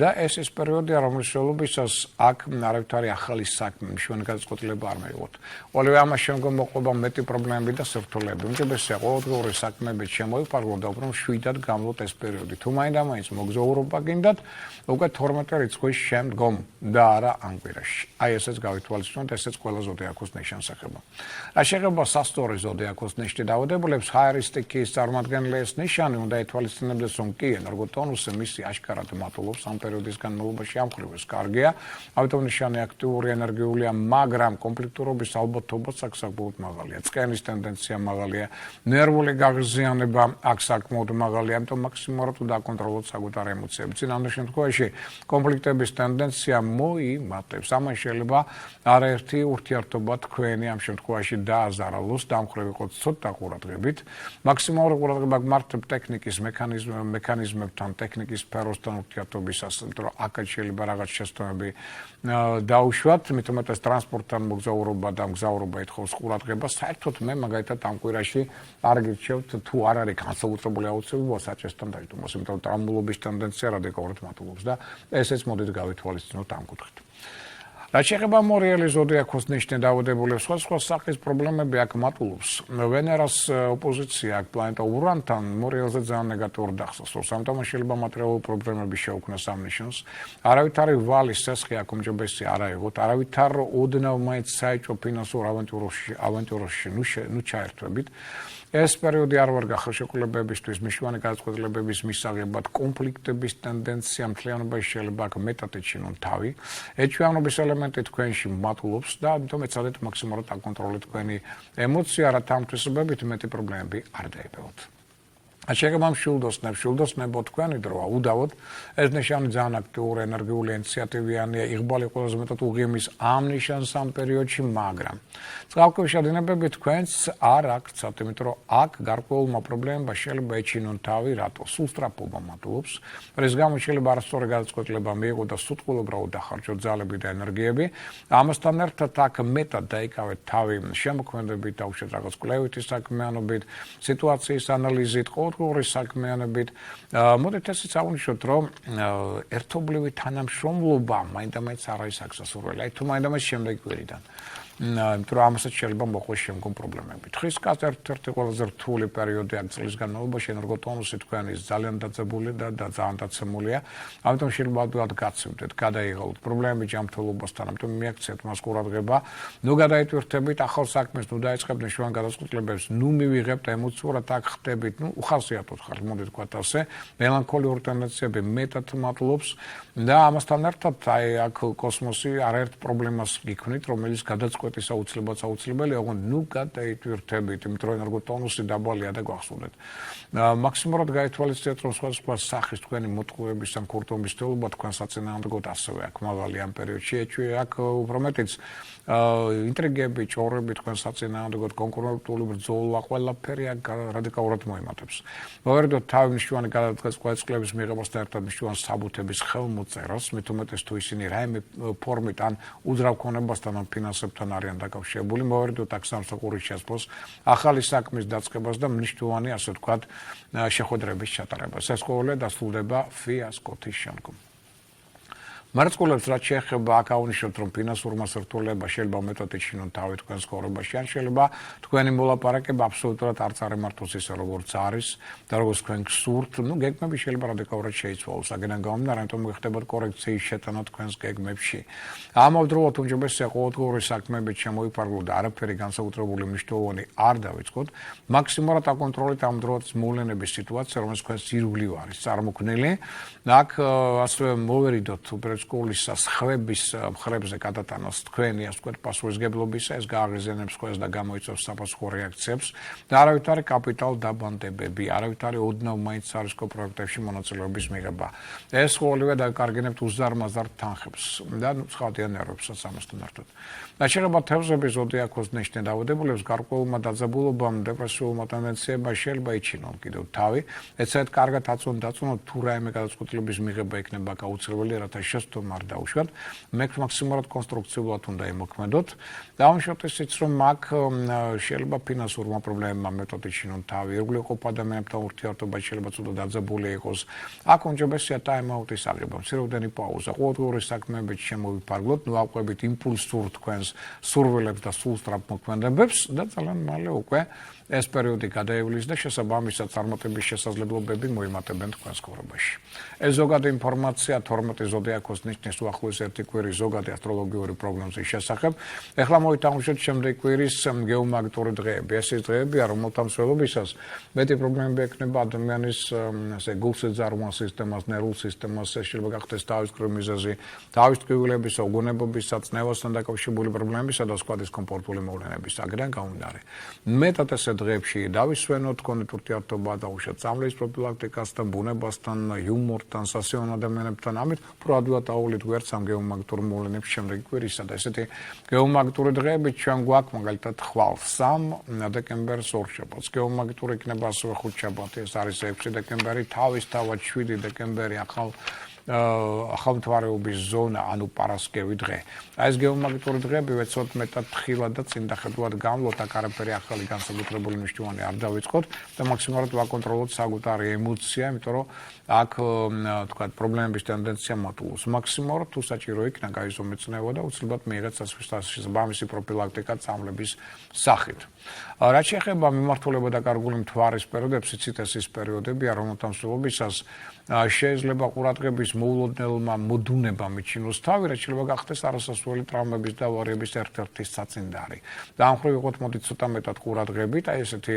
და ეს პერიოდია, რომლის შევლობისას აქ არავითარი ახალი საქმე, მშვენი გადაწყვეტილება არ მეიღოთ. Oливე ამას შემდგომ მოყვება მეტი პრობლემები და სირთულეები. უმჯობესია ყოველდღიური საქმეებით შემოიფარგლოთ და უფრო მშვიდად გამლოთ ეს პერიოდი. თუ მაინდა-მაინც მოგზაურობა გინდათ, უკვე 12 რიცხვის შემდგომ და არა ამ კვირაში. აი ესეც გავითვალისწინოთ, ესეც ყველა ზოდიაქოს ნიშანს ეხება. რაც შეეხება სასწორი ზოდიაქოს ნიშნით დავადებულებს, ჰაერისტიკის წარმომადგენელი ეს ნიშანი უნდა ითვალისწინებდეს, რომ კი ენერგოტონუსი მისი აშკარად მატულობს ამ პერიოდის განმავლობაში, ამ ხრივ ეს კარგია. ამიტომ ნიშანი აქტიური, ენერგიულია, მაგრამ კონფლიქტურობის ალბათობა საკმაოდ მაღალია. წყენის ტენდენცია მაღალია, ნერვული გაღიზიანება აქ საკმაოდ მაღალია, ამიტომ მაქსიმალურად უნდა აკონტროლოთ საკუთარი ემოციები. წინამდე შემთხვევაში კონფლიქტების ტენდენცია მოიმატებს. ამან შეიძლება არაერთი ურთიერთობა თქვენი ამ შემთხვევაში დააზარალოს, დამხრევ იყოთ ცოტა ყურადღებით. მაქსიმალური ყურადღება გმართებ ტექნიკის მექანიზმებთან, ტექნიკის სფეროსთან ურთიერთობისას, იმიტომ რომ აქაც შეიძლება რაღაც შეცდომები დაუშვათ, მით უმეტეს ტრანსპორტთან მოგზაურობა და მგზავრობა ეთხოვს ყურადღებას. საერთოდ მე მაგალითად ამ კვირაში არ გირჩევთ, თუ არ არის განსაკუთრებული აუცილებლობა საჭესთან დაიდუმოს, იმიტომ რომ ტრავმულობის ტენდენცია რადიკალურად მატულობს და ესეც მოდით გავითვალისწინოთ ამ კუთხით. რაც შეეხება მორიელის ზოდიაქოს ნიშნით დავადებულებს, სხვადასხვა სახის პრობლემები აქ მატულობს. ვენერას ოპოზიცია აქ პლანეტა ურანთან მორიელზე ძალიან ნეგატიურად ახსოვს. ამიტომ შეიძლება მატერიალური პრობლემები შეუქმნას ამ ნიშანს. არავითარი ვალის სესხი აქ უმჯობესი არ აიღოთ, არავითარ ოდნავ მაინც საეჭვო ფინანსურ ავანტიურაში ნუ ჩაერთვებით. ეს პერიოდი არ ვარ ხელშეკრულებებისთვის, მნიშვნელოვანი გადაწყვეტილებების მისაღებად, კონფლიქტების ტენდენცია მთლიანობაში შეიძლება აქ მეტად ეჩინონ თავი. ეჩვიანობის ელემენტი თქვენში მატულობს და ამიტომ ეცადეთ მაქსიმალურად აკონტროლოთ თქვენი ემოცია, რათა ამ თვისებებით მეტი პრობლემები არ დაიბეოთ. Აშეგებამ შულდოსნებო თქვენი დროა უდავოდ ეს ნიშანი ძალიან აქტიური ენერგიული ინიციატივიანია იღბალი ყველაზე მეტად უღიმის ამ ნიშანს ამ პერიოდში მაგრამ წყალქვეშ ადინებები თქვენს არ აქცევთ იმიტომ რომ აქ გარკვეულმა პრობლემებმა შეიძლება ეჩინონ თავი რატო სულ სწრაფობა მატულობს რის გამო შეიძლება არასწორი გადაწყვეტილება მიიღო და სუტყვილობრივად დახარჯოთ ძალები და ენერგიები ამასთან ერთად აქ მეტად დაიკავეთ თავი შემოქმედებით დაუშვათ რაღაც კვლევითი საქმიანობით სიტუაციის ანალიზით ყოველდღიური საქმიანობით მოდით ესეც ავნიშნოთ რომ ერთობლივი თანამშრომლობა მაინდა-მაინც არ არის საქსასურველი აი თუ მაინდა-მაინც შემდეგი კვირიდან იმიტომ რომ ამასაც შეიძლება მოხდეს შემდგომ პრობლემები. თხრის კაც ერთ-ერთი ყველაზე რთული პერიოდი აქ წლის განმავლობაში ენერგოტონუსი თქვენი ძალიან დაძაბული და ძალიან დაცემულია. ამიტომ შეიძლება ადვილად გაცივდეთ, გადაიღალოთ პრობლემები ჯანმრთელობასთან, ამიტომ მიაქციეთ მას ყურადღება. ნუ გადაიტვირთებით ახალ საქმეს, ნუ დაიწყებთ შუან გადაწყვეტილებებს, ნუ მივიღებთ ემოციურად აქ ხდებით, ნუ უხასიათოდ ხართ, მოდით თქვათ ასე, მელანქოლიური ტენდენციები მეტად მატლობს და ამასთან ერთად აი აქ კოსმოსი არაერთ პრობლემას გიქმნით, რომელიც გადაწყვეტის აუცილებელია, ოღონდ ნუ გადაიტვირთებით, იმიტომ რომ ენერგოტონუსი დაბალია და გვახსოვდეთ. მაქსიმალურად გაითვალისწინეთ, რომ სხვადასხვა სახის თქვენი მოტყუების ან ქურთობის თეულობა თქვენ საწინააღმდეგოდ ასევე აქ მაღალი ამ პერიოდში ეჩვია აქ უფრო მეტიც ინტრიგები, ჭორები თქვენ საწინააღმდეგოდ კონკურენტული ბრძოლა ყველაფერი აქ რადიკალურად მოემატებს. მოვერდოთ თავი მნიშვნელოვანი გადაწყვეტილების მიღებასთან ერთად მნიშვნელოვანი საბუთების ხელმოწერას, მით უმეტეს თუ ისინი რაიმე ფორმით ან უძრავ ქონებასთან ან ფინანსებთან არიან დაკავშირებული, მოვერდოთ აქ სამსახურის შესწავლას, ახალი საქმის დაწყებას და მნიშვნელოვანი, ასე ვთქვათ, შეხვედრების ჩატარებას. ეს ყოველდღე დასრულდება ფიასკოთი შემდგომ. მარწყულებს რაც შეეხება აქ ავნიშნოთ რომ ფინანსურმა სირთულეებმა შეიძლება მეტად ეჩინონ თავი თქვენს ცხოვრებაში ან შეიძლება თქვენი მოლაპარაკება აბსოლუტურად არ წარიმართოს ისე როგორც არის და როგორც თქვენ გსურთ ნუ გეგმები შეიძლება რადიკალურად შეიცვალოს აგენან გამომდინარე ამიტომ გეხდებათ კორექციის შეტანა თქვენს გეგმებში ამავდროულად უმჯობესია ყოველდღიური საქმეებით შემოიფარგლოთ და არაფერი განსაკუთრებული მნიშვნელოვანი არ დავიწყოთ მაქსიმალურად აკონტროლეთ ამ დროს მოვლენების სიტუაცია რომელიც თქვენს ირგვლივ არის წარმოქმნილი აქ ასევე მოვერიდოთ სკოლის ხვების მხრებზე გადატანას თქვენი ასე ვთქვათ პასუხისგებლობისა ეს გააღიზიანებს ყველას და გამოიწვევს საფასურო რეაქციებს და არავითარი კაპიტალ დაბანდებები, არავითარი ოდნავ მაინც არისკო პროექტებში მონაწილეობის მიღება. ეს ყოველივე დაკარგინებთ უზარმაზარ თანხებს და ცხადიან ნერვებსაც ამასთან ერთად. შეიძლება თევზების ზოდიაქოს ნიშნე დაავადებულებს გარკვეულმა დაძაბულობამ, დეპრესიულმა ტენდენციებმა შეიძლება იჩინონ კიდევ თავი. ეცადეთ კარგად აწონოთ თუ რაიმე გადაწყვეტილების მიღება იქნება გაუცილებელი, რათა შეცდომ არ დაუშვათ. მაქსიმალურად კონსტრუქციულად უნდა იმოქმედოთ. დავუშვათ ისიც რომ აქ შეიძლება ფინანსურმა პრობლემებმა მეტად იჩინონ თავი. ირგვლივ ყოფ ადამიანებთან ურთიერთობა შეიძლება ცუდად დაძაბული იყოს. აქ უმჯობესია ტაიმ-აუტის აღება, მცირეოდენი პაუზა. ყოველდღიური საქმეებით შემოვიფარგლოთ, ნუ ავყვებით იმპულსურ თქვენს სურვილებს და სულსწრაფ მოქმედებებს და ძალიან მალე უკვე ეს პერიოდი გადაივლის და შესაბამისად წარმატების შესაძლებლობები მოიმატებენ თქვენს ცხოვრებაში. ეს ზოგადი ინფორმაცია 12 ზოდიაქოს ნიშნის უახლოეს ერთი კვირის ზოგადი ასტროლოგიური პროგნოზის შესახებ. ეხლა მოვითამაშოთ შემდეგი კვირის გეომაგნიტური დღეები. ეს ის დღეებია, რომელთა მსვლელობისას მეტი პრობლემები ექნება ადამიანის ასე გულსეძარღვან სისტემას, ნერვულ სისტემას, შეიძლება გახდეს თავისუფლების მიზეზი, თავისუფლების, ოგონებობისა, წნევასთან დაკავშირებული პრობლემებისა და სხვა დისკომფორტული მოვლენების. აგრიან გამომდინარე. მეტად ეს დღეებში დავისვენოთ კონდით ურთიერთობა დაუშვათ წამლის პროფილაქტიკასთან, ბუნებასთან, იუმორთან, სასიამოვნო ადამიანებთან. ამით უფრო ადვილად აუვლით გვერდს ამ გეომაგნიტურ მოვლენებს შემდეგი კვირისა და ესეთი გეომაგნიტური დღეები ჩვენ გვაქვს მაგალითად ხვალ 3 დეკემბერს ორშაბათს. გეომაგნიტური იქნება ასევე ხუთშაბათი, ეს არის 6 დეკემბერი, თავისთავად 7 დეკემბერი ახალმთვარეობის ზონა, ანუ პარასკევი დღე. ეს გეომაგნიტური დღეები ვეცოთ მეტად ხილად და წინდახედულად გამვლოთ, აქ არაფერი ახალი განსაკუთრებული მნიშვნელოვანი არ დავიწყოთ და მაქსიმალურად ვაკონტროლოთ საკუთარი ემოცია, იმიტომ რომ აქ თქვათ პრობლემების ტენდენცია მატულობს. მაქსიმალურად თუ საჭირო იქნა გაიზო მეცნიერება და უცებად მიიღეთ შესაბამისი პროფილაქტიკა წამლების სახით. რაც შეეხება მიმართულება და კარგული მთვარის პერიოდებს, იცით ეს ის პერიოდებია, რომელთა მსვლელობისას შეიძლება ყურადღების მოულოდნელმა მოდუნებამ მიჩინოს თავი, რაც შეიძლება გახდეს არასასურველი ტრავმების და ავარიების ერთ-ერთი საწინდარი. და ამ მხრივ ვიყოთ მოდი ცოტა მეტად ყურადღებით, აი ესეთი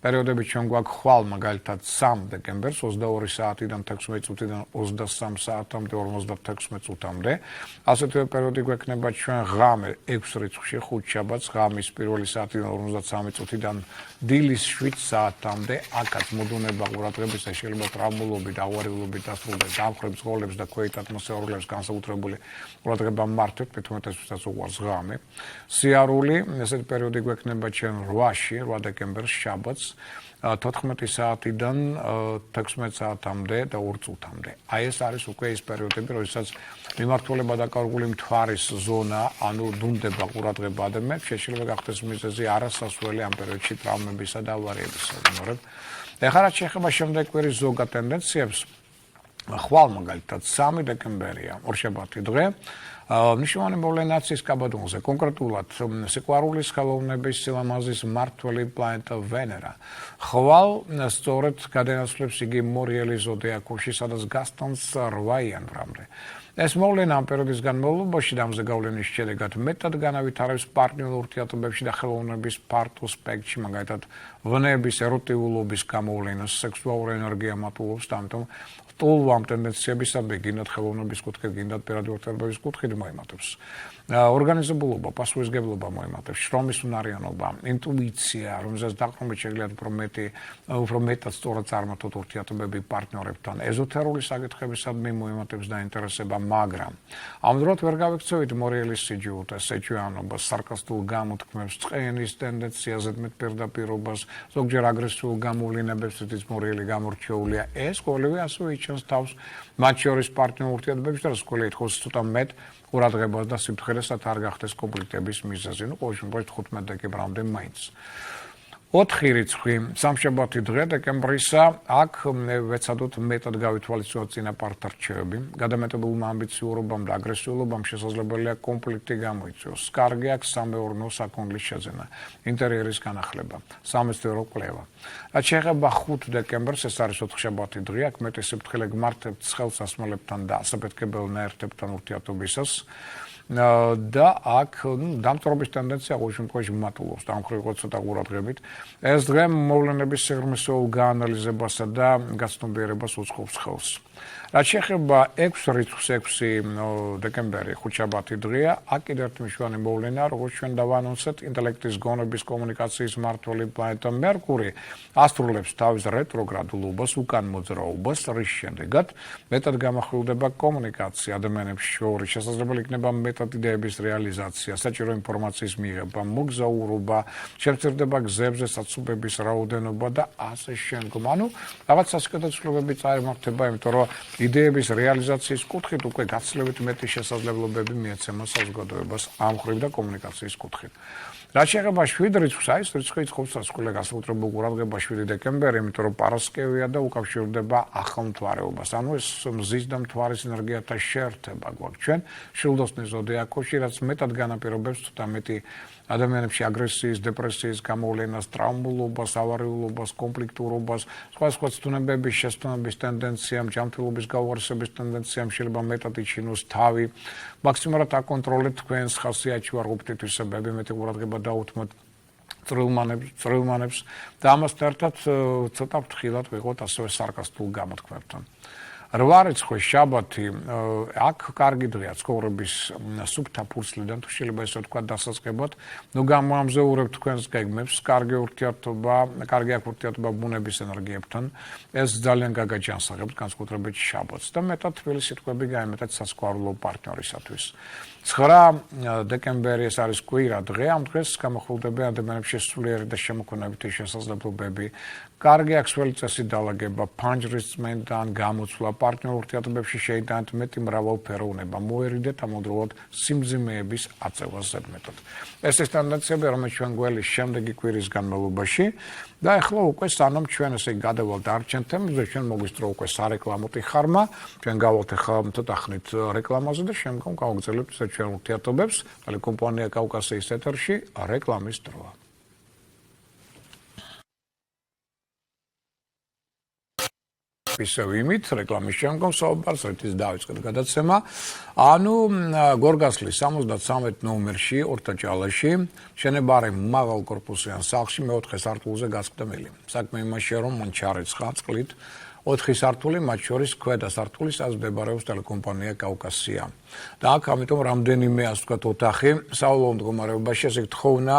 პერიოდები ჩვენ გვაქვს ხვალ მაგალითად 3 დეკემბერს 22 საათიდან 16 წუთიდან 23 საათამდე 56 წუთამდე. ასეთივე პერიოდი გვექნება ჩვენ ღამე 6 რიცხვში 5 შაბათს ღამის პირველი საათიდან 53 წუთიდან დილის 7 საათამდე აქაც მოდუნება ყურადღების და შეიძლება ტრავმულობით, ავარიულობით დასრულდეს დამხრებ ზღოლებს და ქვეით ატმოსფერულებს განსაკუთრებული ყურადღება მართვით 15 წუთსაც უყვარს ღამე. სიარული ესეთი პერიოდი გვექნება ჩვენ 8-ში 8 დეკემბერს შაბათს 14 საათიდან 16 საათამდე და 2 წუთამდე. აი ეს არის უკვე ის პერიოდები, როდესაც მიმართულება დაკარგული მთვარის ზონა, ანუ დუნდება ყურადღება ადამიანებს, შეიძლება გახდეს მიზეზი არასასურველი ამ პერიოდში ტრავმებისა და ავარიებისა. ეხლა რაც შეეხება შემდეგ კვირის ზოგად ტენდენციებს, ხვალ მაგალითად 3 დეკემბერია, ორშაბათი დღე. ნიშნავენ მოვლენაცის კაბადონზე, კონკრეტულად სიყვარულის ხელოვნების სილამაზის მმართველი პლანეტა ვენერა. ხვალ სწორედ გადაინაცვლებს იგი მორიელის ზოდიაქოში, სადაც გასტანს 8 იანვრამდე. ეს მოვლენა ამ პერიოდის განმავლობაში და ამზე გავლენის შედეგად მეტად განავითარებს პარტნიორულ ურთიერთობებში და ხელოვნების ფართო სპექტრში, მაგალითად ვნების ეროტიულობის გამოვლენას, სექსუალური ენერგია მატულობს და ამიტომ ტოლვამ ტენდენციებისადმი გინდათ ხელოვნების კუთხით, გინდათ პირადი ურთიერთობების კუთხით მოიმატებს. ორგანიზებულობა, პასუხისმგებლობა მოიმატებს, შრომის უნარიანობა, ინტუიცია, რომელზეც დაყრდნობით შეგიძლიათ უფრო მეტად სწორად წარმართოთ ურთიერთობები პარტნიორებთან, ეზოთერული საკითხებისადმი მოიმატებს დაინტერესება, მაგრამ ამავდროულად ვერ გავიქცევით მორიელის სიჯულტეს, ეჭვიანობას, სარკასტულ გამოთქმებს, წყენის ტენდენციაზე პირდაპირობას, ზოგჯერ აგრესიულ გამოვლენებებს, რითიც მორიელი გამორჩეულია. ეს ყველივე ასევე იჩენს თავს მათ შორის პარტნიორ ურთიერთობებში და რასკველი ითხოვს ცოტა მეტ ყურადღებას და სიფრთხილესაც არ გახდეს კონფლიქტების მიზეზი. ყოველ შემთხვევაში 15 დეკემბრამდე მაინც. 4 რიცხვი, სამშაბათი დღე დეკემბრისა, აქ ვეცადოთ მეტად გავითვალისწინოთ წინაპართა რჩევები, გადამეტებულმა ამბიციურობამ და აგრესიულობამ შესაძლებელია კონფლიქტი გამოიწვიოს. კარგი აქვს სამეურნეო საქონლის შეძენა, ინტერიერის განახლება, სამეცნიერო კვლევა. რაც შეეხება 5 დეკემბერს, ეს არის 4 შაბათი დღე, აქ მეტი სიფრთხილე გმართებთ ხელსასმელებთან და ასაფეთქებელ ნაერთებთან ურთიერთობისას. და აქ დამწრობის ტენდენცია ყოველ შემთხვევაში მატულობს და ამ მხრივ ვიყოთ ცოტა ყურადღებით. ეს დღე მოვლენების სიღრმისეულ გაანალიზებასა და გაცნობიერებას უწყობს ხელს. რაც შეეხება 6 რიცხვს 6 დეკემბერი ხუთშაბათი დღეა, აქ კიდევ ერთი მნიშვნელოვანი მოვლენაა, როგორც ჩვენ დავანონსეთ, ინტელექტის გონების კომუნიკაციის მმართველი პლანეტა მერკური ასრულებს თავის რეტროგრადულობას, უკან მოძრაობას, რის შემდეგაც მეტად გამახვილდება კომუნიკაცია ადამიანებს შორის, შესაძლებელი იქნება მეტად იდეების რეალიზაცია, საჭირო ინფორმაციის მიღება, მოგზაურობა, შემცირდება გზებზე საცუბების რაოდენობა და ასე შემდგომ. ანუ რაღაც სასიკეთო ცვლილებები წარიმართება, იმიტომ რომ იდეების რეალიზაციის კუთხით უკვე გაცილებით მეტი შესაძლებლობები მიეცემა საზოგადოებას ამ მხრივ და კომუნიკაციის კუთხით. რაც შეეხება 7 რიცხვს, აი ეს რიცხვი იწყობს სასკოლე განსაკუთრებულ ყურადღებას 7 დეკემბერი, იმიტომ რომ პარასკევია და უკავშირდება ახალ მთვარეობას. ანუ ეს მზის და მთვარის ენერგიათა შეერთება გვაქვს ჩვენ შილდოსნის ზოდიაქოში, რაც მეტად განაპირობებს ცოტა მეტი ადამიანებში აგრესიის, დეპრესიის გამოვლენას, ტრავმულობას, ავარიულობას, კონფლიქტურობას, სხვა ცდუნებების შესწავლების ტენდენციამ, ჯანმრთელობის გაუარესების ტენდენციამ შეიძლება მეტად იჩინოს თავი. მაქსიმალურად აკონტროლეთ თქვენს ხასიათში ვარყოფით თვისებები, მეტი ყურადღება დაუთმოთ წრილმანებს და ამასთან ერთად ცოტა ფრთხილად ვიყოთ ასევე სარკასტულ გამოთქმებთან. 8 რიცხვი შაბათი, აქ კარგი დღეა ცხოვრების სუფთა ფურცლიდან, თუ შეიძლება ესე ვთქვა დასაწყებად. გამოამზეურებთ თქვენს გეგმებს, კარგი აქვს ურთიერთობა ბუნების ენერგიებთან. ეს ძალიან გაგაჯანსაღებთ, განსაკუთრებით შაბათს და მეტად თბილი სიტყვები გაემეტეთ სასიყვარულო პარტნიორისათვის. 9 დეკემბერი ეს არის კვირა დღე, ამ დღეს გამახვილდება ადამიანებში სულიერი და შემოქმედებითი შესაძლებლობები. კარგი აქვს ველი წესი დალაგება, ფანჯრის წმენდან გამოცვლა, პარტნიორ ურთიერთობებში შეიტანეთ მეტი მრავალფეროვნება, მოერიდეთ ამავდროულად სიმძიმეების აწევას ზედმეტად. ეს ის ტენდენციები, რომელიც ჩვენ გველის შემდეგი კვირის განმავლობაში და ახლა უკვე სანამ ჩვენ ესე გადავალთ არჩენ თემებზე, ჩვენ მოგვისწრო უკვე სარეკლამო ხარმა, ჩვენ გავალთ ახლა ცოტა ხნით რეკლამაზე და შემდგომ გავაგრძელებთ ჩვენ ურთიერთობებს, ტელეკომპანია კავკასიის ეთერში რეკლამის დროა. ისევ იმით რეკლამის შემდგომ საუბარს ერთის დავიწყეთ გადაცემა. ანუ გორგასლის 73 ნომერში ორთაჭალაში შენებარე მაღალ კორპუსიან სახლში მეოთხე სართულზე გასყდმელი. საქმე იმაშია, რომ მან ჩარეცხა წყლით 4 სართული, მათ შორის ქვედა სართულის ազդებარეობს ტელეკომპანია კავკასია. და აქ ამიტომ რამდენიმე ასე ვთქვათ ოთახი საავადმყოფო მდგომარეობაში ესე გთხოვნა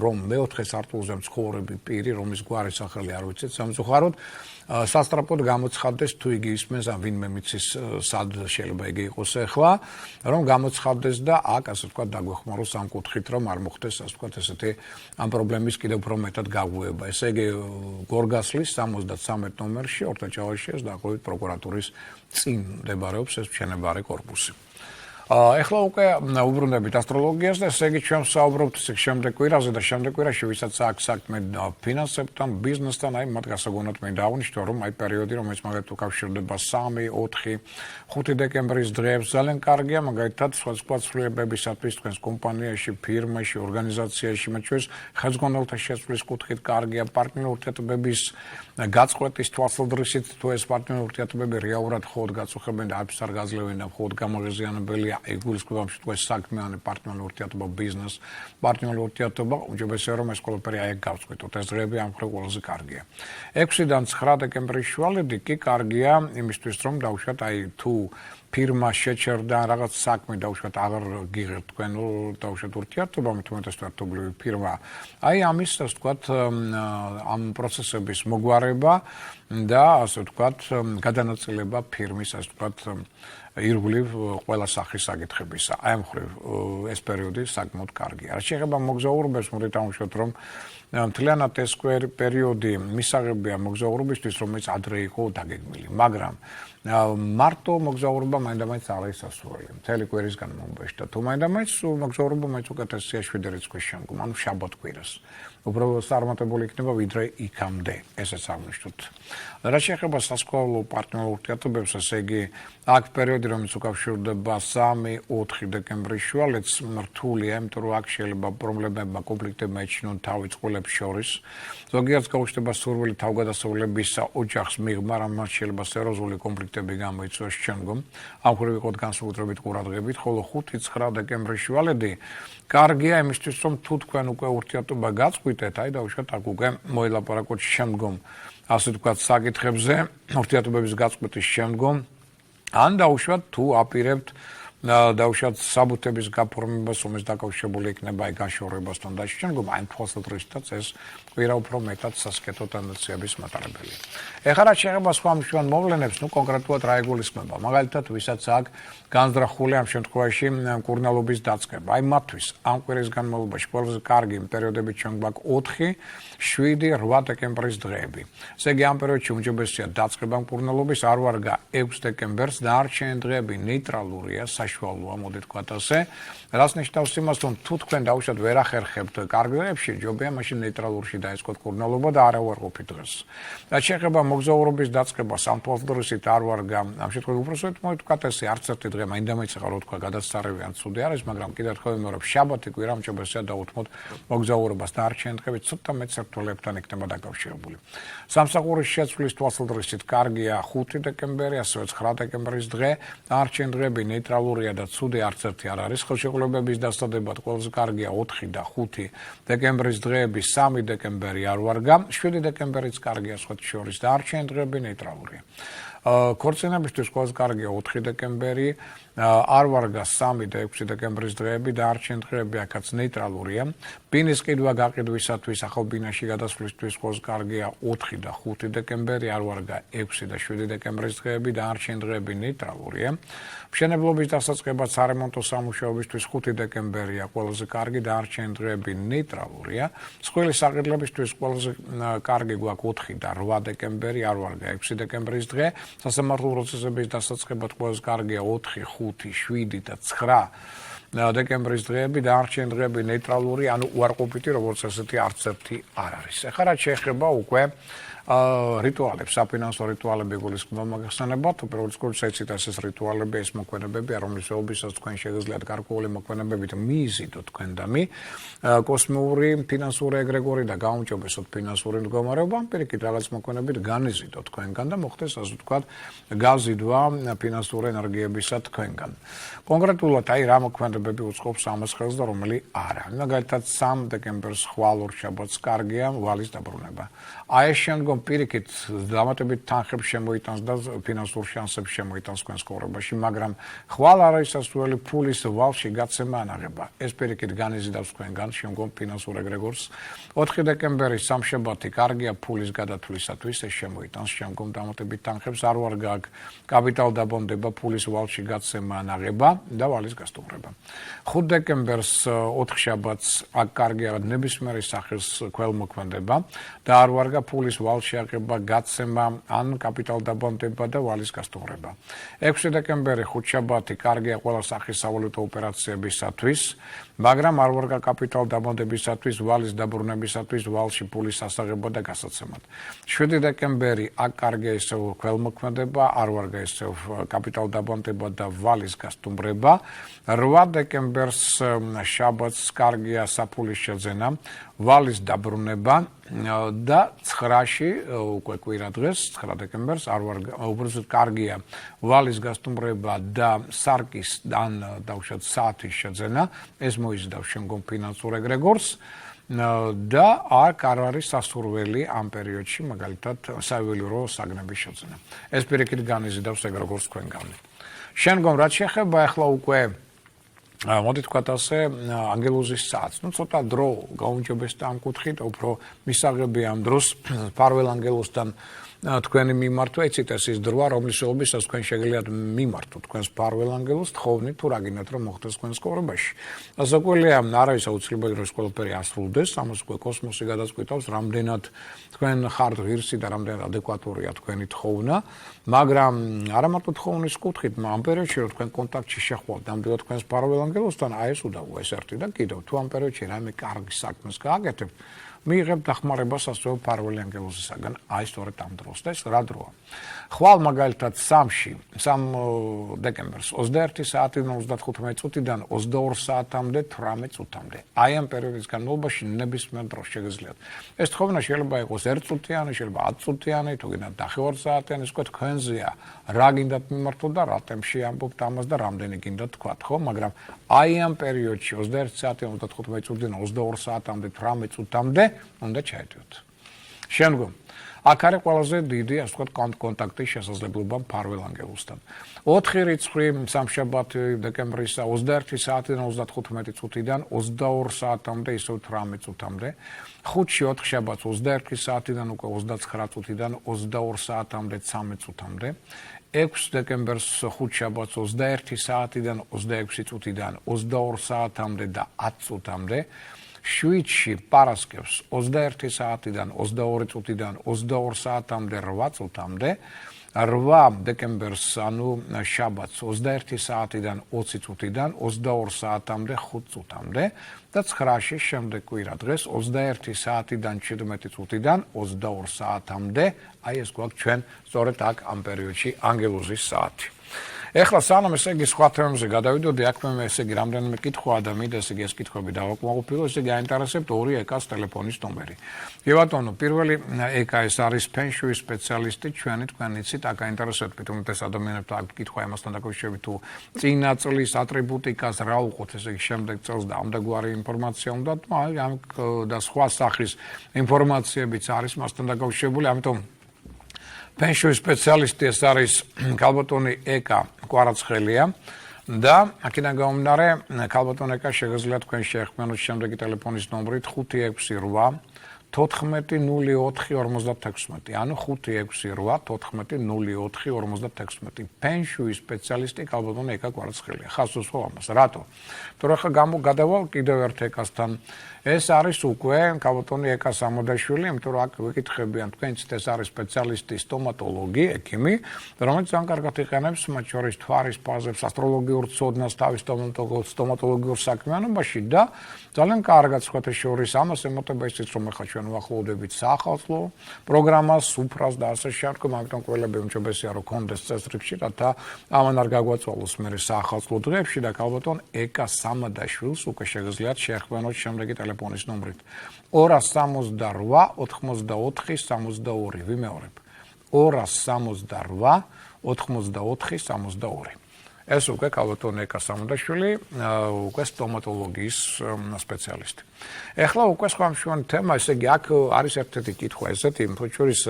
რომ მეოთხე სართულზე მცხოვრები პირი, რომის გვარის სახელი არ ვიცით სამწუხაროდ სასტრაფოდ გამოცხადდეს თუ იგი ისმენს ან ვინმე მიცის სად შეიძლება იგი იყოს ახლა რომ გამოცხადდეს და აქ ასე ვთქვათ დაგვეხმაროს ამ კუთხით რომ არ მოხდეს ასე ვთქვათ ესეთი ამ პრობლემის კიდევ უფრო მეტად გაღვივება. ესე იგი გორგასლის 73 ნომერში ორთაჭალაში ეს დაახლოებით პროკურატურის წინ მდებარეობს ეს მშენებარე კორპუსი. ეხლა უკვე უბრუნდებით ასტროლოგიას და ესე იგი ჩვენ ვსაუბრობთ შემდეგ კვირაზე და შემდეგ კვირაში ვისაც აქვს საქმე ფინანსებთან, ბიზნესთან, აი მათ გასაგონად მე დავნიშნო რომ აი პერიოდი რომელიც მაგალითად უკავშირდება 3, 4, 5 დეკემბრის დღეებს ძალიან კარგია, მაგალითად სხვადასხვა ცვლილებებისათვის თქვენს კომპანიაში, ფირმაში, ორგანიზაციაში, მათ შორის ხელმძღვანელთა შეცვლის კუთხით კარგია, პარტნიორ ურთიერთობების გაწყვეტის თვალსაზრისით თუ ეს პარტნიორ ურთიერთობები რეალურად ხოდ გაწუხებენ და არც არ გაძლევენ და ხოდ გამაღიზიანებელია ეგულისხმება თქვენ საქმე ან პარტნიორ ურთიერთობა ბიზნეს, პარტნიორ ურთიერთობა უჯობესია რომ ეს ყველაფერი აი გავწყვეტოთ. ეს დღეები ამ მხრივ ყველაზე კარგია. 6-დან 9 დეკემბრის შუალედი კი კარგია იმისთვის რომ დავუშვათ აი თუ ფირმა შეჩერდა რაღაც საქმე დავუშვათ აღარ გიღებთ თქვენ დავუშვათ ურთიერთობა მithumetes ერთობლივი ფირმა. აი ამის ასე ვთქვათ ამ პროცესების მოგვარება და ასე ვთქვათ გადანაწილება ფირმის ასე ვთქვათ ირგვლივ ყველა სახის საკითხებისა. აი ამ მხრივ ეს პერიოდი საკმაოდ კარგია. რა შეიძლება მოგზაურობებს მოდით ამშვათ რომ მთლიანად ეს პერიოდი მისაღებია მოგზაურობისთვის რომელიც ადრე იყო დაგეგმილი. მაგრამ მარტო მოგზაურობა მაინდამაინც არ არის სასურველი. მთელი კვირის განმავლობაში და თუ მაინდამაინც მოგზაურობა მაინც უკეთესია 7 რიცხვის შემდგომ, ანუ შაბათ კვირას. უბრალოდ წარმატებული იქნება ვიდრე იქამდე, ესეც აღნიშნოთ. რა შეეხება სასკოლო პარტნიორ ურთიერთობებს, ესე იგი აქ პერიოდი რომელიც უკავშირდება 3, 4 დეკემბრის შუალედს რთულია, იმიტომ რომ აქ შეიძლება პრობლემებმა, კონფლიქტებმა ეჩინონ თავი წყვილებს შორის. ზოგიერთს გაუჩნდება სურვილი თავგადასავლებისა ოჯახს მიღმა, რამაც შეიძლება სერიოზული კონფლიქტები გამოიწვიოს შემდგომ. ამ მხრივ იყოთ განსაკუთრებით ყურადღებით, ხოლო 5-9 დეკემბრის შუალედი კარგია იმისთვის, რომ თუ თქვენ უკვე ურთიერთობა გაწყვიტეთ, აი დავუშვათ აქ უკვე მოელაპარაკოთ შემდგომ, ასე ვთქვათ, საკითხებზე, ურთიერთობების გაწყვეტის შემდგომ, ან დავუშვათ თუ აპირებთ დავუშვათ საბუთების გაფორმებას, რომელიც დაკავშირებული იქნება აი გაშორებასთან და შემდგომ, აი თვალსაზრისითაც ეს კვირა უფრო მეტად სასკეთო ტენდენციების მატარებელია. ეხლა რა შეეხება სხვა მნიშვნელოვან მოვლენებს, ნუ კონკრეტულად რა ეგულისხმება. მაგალითად, ვისაც აქ განზრახული ამ შემთხვევაში მკურნალობის დაწყება. აი მათთვის ამ კვირის განმავლობაში ყველაზე კარგი პერიოდები ჩვენ გვაქვს 4, 7, 8 დეკემბრის დღეები. ესე იგი ამ პერიოდში უმჯობესია დაწყება მკურნალობის, არ ვარგა 6 დეკემბერს და არჩენ დღეები ნეიტრალურია, საშუალოა, მოდით ვთქვათ ასე. რაც ნიშნავს იმას, რომ თუ თქვენ დავუშვათ ვერ ახერხებთ კარგ დღეებში, ჯობია მაშინ ნეიტრალურში დაიწყოთ მკურნალობა და არ ავარყოფით დღეს. რა შეეხება მოგზაურობის დაწყებას, ამ თვალსაზრისით არ ვარგა ამ შემთხვევაში უბრალოდ მოდით ვთქვათ ასე, არც ერთი დღე მაინდამაინც ახლა რო თქვა გადასწარები ან ცუდი არის, მაგრამ კიდევ ერთხელ ვიმეორებ, შაბათი კვირა უმჯობესია დაუთმოთ მოგზაურობას და არჩენ დღეები ცოტა მეტ სირთულეებთან იქნება დაკავშირებული. სამსახურის შეცვლის თვალსაზრისით კარგია 5 დეკემბერი, ასევე 9 დეკემბრის დღე, არჩენ დღეები ნეიტრალურია და ცუდი არც ერთი არ არის. ხელშეკრულებების დასადებად ყველაზე კარგია 4 და 5 დეკემბრის დღეები, 3 დეკემბერი არ ვარგა, 7 დეკემბერიც კარგია სხვათა შორის და არჩენ დღეები ნეიტრალურია. ქორწინებისთვის ყველაზე კარგია 4 დეკემბერი, არ ვარგა 3 და 6 დეკემბრის დღეები და არჩენ დღეები აქაც ნეიტრალურია. ბინის ყიდვა გაყიდვისათვის, ახალ ბინაში გადასვლისთვის ყველაზე კარგია 4 და 5 დეკემბერი, არ ვარგა 6 და 7 დეკემბრის დღეები და არჩენ დღეები ნეიტრალურია. მშენებლობის დასაწყებად სარემონტო სამუშაოებისთვის 5 დეკემბერია ყველაზე კარგი და არჩენ დღეები ნეიტრალურია. მსხვილი საყიდლებისთვის ყველაზე კარგი გვაქვს 4 და 8 დეკემბერი, არ ვარგა 6 დეკემბრის დღე. სასამართლო პროცესების დასაწყებად ყველაზე კარგია 4, 5, 7 და 9 დეკემბრის დღეები და არჩენ დღეები ნეიტრალური, ანუ უარყოფითი, როგორც ასეთი არც ერთი არ არის. ეხლა რაც შეეხება უკვე რიტუალებს, საფინანსო რიტუალები გულისხმობა მაგახსენებათ, უბრალოდ ეცით ეს რიტუალები, ეს მოქმედებები, რომლისთვისაც თქვენ შეგიძლიათ გარკვეული მოქმედებებით მიიზიდოთ თქვენდამი კოსმიური, ფინანსური ეგრეგორი და გაუმჯობესოთ ფინანსური მდგომარეობა, პირიქით რაღაც მოქმედებით განიზიდოთ თქვენგან და მოხდეს ასე ვთქვათ, გაზიდვა ფინანსური ენერგიებისა თქვენგან. კონკრეტულად აი რა მოქმედებები უწყობს ამას ხელს და რომელი არა. მაგალითად 3 დეკემბერს ხვალ ორშაბათს კარგია ვალის დაბრუნება. აი ეს შემდგომ პირიქით დამატებით თანხებს შემოიტანს და ფინანსურ შანსებს შემოიტანს თქვენს ცხოვრებაში, მაგრამ ხვალ არ არის სასურველი ფულის ვალში გაცემა ანაღება. ეს პირიქით განიზიდავს თქვენგან შემდგომ ფინანსურ ეგრეგორს. 4 დეკემბერი სამშაბათი კარგია ფულის გადათვლისათვის, ეს შემოიტანს შემდგომ დამატებით თანხებს, არ ვარ გააქვს კაპიტალ დაბონდება, ფულის ვალში გაცემა ანაღება და ვალის გასტუმრება. 5 დეკემბერს 4 შაბათს აქ კარგია ნებისმიერი სახის ქველმოქმედება და არ ვარ ფულის ვალში აღება, გაცემა ან კაპიტალ დაბონდება და ვალის გასტუმრება. 6 დეკემბერი ხუთშაბათი კარგია ყველა სახის სავალუტო ოპერაციებისათვის, მაგრამ არ ვარ კაპიტალ დაბონდებისათვის, ვალის დაბრუნებისათვის, ვალში ფულის ასაღება და გასაცემად. 7 დეკემბერი აქ კარგია ისევ ქველმოქმედება, არ ვარ ისევ კაპიტალ დაბონდება და ვალის გასტუმრება. 8 დეკემბერს შაბათს კარგია საფულის შეძენა, ვალის დაბრუნება და 9-ში უკვე კვირა დღეს 9 დეკემბერს არ ვარ უბრალოდ კარგია ვალის გასტუმრება და სარკის ან დავუშვათ საათის შეძენა, ეს მოიზიდავს შემდგომ ფინანსურ ეგრეგორს და არ არის სასურველი ამ პერიოდში მაგალითად საიუველირო საგნების შეძენა. ეს პირიქით განიზიდავს ეგრეგორს თქვენგან. შემდგომ რაც შეეხება ახლა უკვე მოდი თქვათ ასე ანგელოზის საათს. ცოტა დრო გაუმჯობესდა ამ კუთხით, უფრო მისაღებია ამ დროს ფარველ ანგელოზთან თქვენი მიმართვა, იცით ეს ის დროა, რომლისთვისაც თქვენ შეგიძლიათ მიმართოთ თქვენს ფარველ ანგელოზს, თხოვნით თუ რა გინდათ რომ მოხდეს თქვენს ცხოვრებაში. ასაკველია არ არის აუცილებელი რომ ეს ყველაფერი ასრულდეს, ამას უკვე კოსმოსი გადაწყვეტავს, რამდენად თქვენ ხართ ღირსი და რამდენად ადეკვატურია თქვენი თხოვნა, მაგრამ არა მარტო თხოვნის კუთხით, ამ პერიოდში რომ თქვენ კონტაქტში შეხვალთ ნამდვილად თქვენს ფარველ ანგელოზთან, აი ეს უდავოა ეს ერთი და კიდევ თუ ამ პერიოდში რამე კარგი საქმეს გააკეთებთ, მიიღებთ დახმარებას ასევე ფარველი ანგელოზისაგან, აი სწორედ ამ დროს და ეს რა დროა. ხვალ მაგალითად 3 დეკემბერს 21 საათიდან 35 წუთიდან 22 საათამდე 18 წუთამდე. აი ამ პერიოდის განმავლობაში ნებისმიერ დროს შეგიძლიათ. ეს თხოვნა შეიძლება იყოს 1 წუთიანი, შეიძლება 10 წუთიანი, თუ გინდათ ნახევარ საათიანი, ეს უკვე თქვენზეა. რა გინდათ მიმართოთ და რა ტემპში ამბობთ ამას და რამდენი გინდათ თქვათ, ხო? მაგრამ აი ამ პერიოდში 21 საათიდან 35 წუთიდან 22 საათამდე 18 წუთამდე უნდა ჩაედოთ. შემდგომ აქ არის ყველაზე დიდი, ასე ვთქვათ, კონტაქტის შესაძლებლობა ფარველ ანგელოზთან. 4 რიცხვი სამშაბათი დეკემბრისა 21 საათიდან 35 წუთიდან 22 საათამდე ისევ 18 წუთამდე. 5-ში 4 შაბათს 21 საათიდან უკვე 29 წუთიდან 22 საათამდე 13 წუთამდე. 6 დეკემბერს 5 შაბათს 21 საათიდან 26 წუთიდან 22 საათამდე და 10 წუთამდე. 7-ში პარასკევს 21 საათიდან 22 წუთიდან 22 საათამდე 8 წუთამდე. 8 დეკემბერს ანუ შაბათს 21 საათიდან 20 წუთიდან 22 საათამდე 5 წუთამდე და 9-ში შემდეგ კვირა დღეს 21 საათიდან 17 წუთიდან 22 საათამდე. აი ეს გვაქვს ჩვენ სწორედ აქ ამ პერიოდში ანგელოზის საათი. ეხლა სანამ ესე იგი სხვა თემებზე გადავიდოდი, აქ მე ესე იგი რამდენიმე კითხვა და მინდა ესე იგი ეს კითხვები დავაკმაყოფილო, ესე იგი აინტერესებთ 2 ეკას ტელეფონის ნომერი. კი ბატონო, პირველი ეკა ეს არის ფენშუის სპეციალისტი, ჩვენი თქვენ იცით, აქ აინტერესებთ თუმცა ადამიანებს აქ კითხვა იმასთან დაკავშირებით თუ წინა წლის ატრიბუტიკას რა უყოთ, ესე იგი შემდეგ წელს და ამდაგვარი ინფორმაცია უნდა, ამ და სხვა სახის ინფორმაციებიც არის მასთან დაკავშირებული, ამიტომ ფენშუის სპეციალისტი ეს არის ქალბატონი ეკა კვარაცხელია და აქედან გამომდინარე ქალბატონ ეკა შეგიძლიათ თქვენ შეეხმიანოთ შემდეგი ტელეფონის ნომრით 568 140456 ანუ 568 140456 ფენშუის სპეციალისტი ქალბატონ ეკა კვარაცხელია. ხას უსვამ ამას. რატო? თუ რა ხა გადავალ კიდევ ერთ ეკასთან. ეს არის უკვე ქალბატონი ეკა სამოდაშვილი, იმიტომ რომ აქ ვიკითხებიან თქვენც ეს არის სპეციალისტი სტომატოლოგი, ექიმი, რომელიც ძალიან კარგად იყენებს მათ შორის თვარის ფაზებს, ასტროლოგიურ ცოდნას თავის სტომატოლოგიურ საქმიანობაში და ძალიან კარგად სხვათა შორის ამას ემოტება ისიც რომ ახლა ჩვენ ჩვენ ვახლოვდებით საახალწლო პროგრამას, სუფრას და ასე შემდგომ, ამიტომ ყველები უმჯობესია რომ კონდეს წესრიგში, რათა ამან არ გაგვაწვალოს მე საახალწლო დღეებში და ქალბატონ ეკა სამადაშვილს უკვე შეგიძლიათ შეხვდეთ შემდეგი ტელეფონის ნომრით 268 84 62 ვიმეორებ 268 84 62 ეს უკვე ქალბატონ ეკა სამადაშვილი უკვე სტომატოლოგიის სპეციალისტი. ეხლა უკვე სხვა მშვენი თემა, ესე იგი აქ არის ერთ-ერთი კითხვა ესეთი, თუჩურის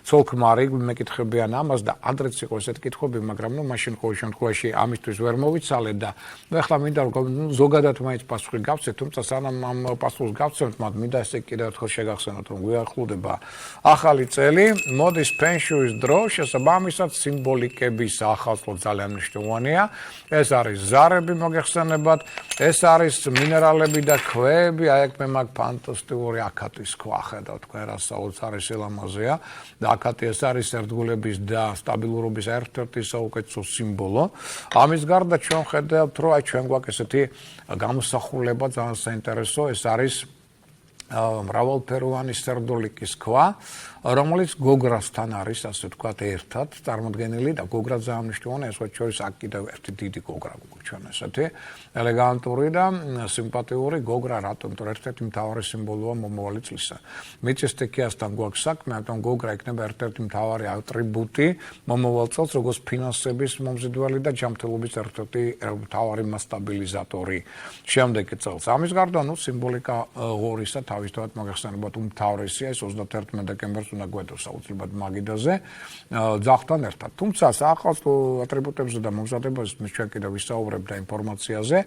ცოლ-ქმარი მეკითხებიან ამას და ადრეც იყო ესეთი კითხვები, მაგრამ მაშინ ყოველ შემთხვევაში ამისთვის ვერ მოვიცალე და ეხლა მინდა რომ ზოგადად მაინც პასუხი გავცეთ, თუმცა სანამ ამ პასუხს გავცემთ, მაგრამ მინდა ესე კიდევ ერთხელ შეგახსენოთ, რომ გვიახლოვდება ახალი წელი, მოდის ფენშუის დრო, შესაბამისად სიმბოლიკების ახალწლო ძალიან მნიშვნელოვანია. ეს არის ზარები მოგეხსენებათ, ეს არის მინერალები და ქვები, აი აქ მე მაგ ფანტასტიკური აკატის ქვა ხედავ თქვენ რა საოცარი სილამაზეა და აკატი ეს არის ერთგულების და სტაბილურობის ერთ-ერთი საუკეთესო სიმბოლო. ამის გარდა ჩვენ ხედავთ, რომ აი ჩვენ გვაქვს ესეთი გამოსახულება ძალიან საინტერესო, ეს არის მრავალფეროვანი სერდოლიკის ქვა, რომელიც გოგრასთან არის, ასე ვთქვათ, ერთად წარმოდგენილი და გოგრა ძალიან მნიშვნელოვანია, ეს შორის აქ კიდევ ერთი დიდი გოგრა გვაქვს ჩვენ ესეთი ელეგანტური და სიმპათიური გოგრა, რატომ? იმიტომ რომ ერთ-ერთი მთავარი სიმბოლოა მომავალი წლისა. მიწის სტიქიასთან გვაქვს საქმე, ამიტომ გოგრა იქნება ერთ-ერთი მთავარი ატრიბუტი მომავალ წელს, როგორც ფინანსების მომზიდველი და ჯანმრთელობის ერთ-ერთი მთავარი მასტაბილიზატორი შემდეგი წელს. ამის გარდა, სიმბოლიკა ღორისა თავისთავად მოგეხსენებათ უმთავრესია, ეს 31 დეკემბერს უნდა გვედოს აუცილებლად მაგიდაზე ძაღლთან ერთად. თუმცა საახალწლო ატრიბუტებზე და მომზადებაზე ჩვენ კიდევ ვისაუბრებ და ინფორმაციაზე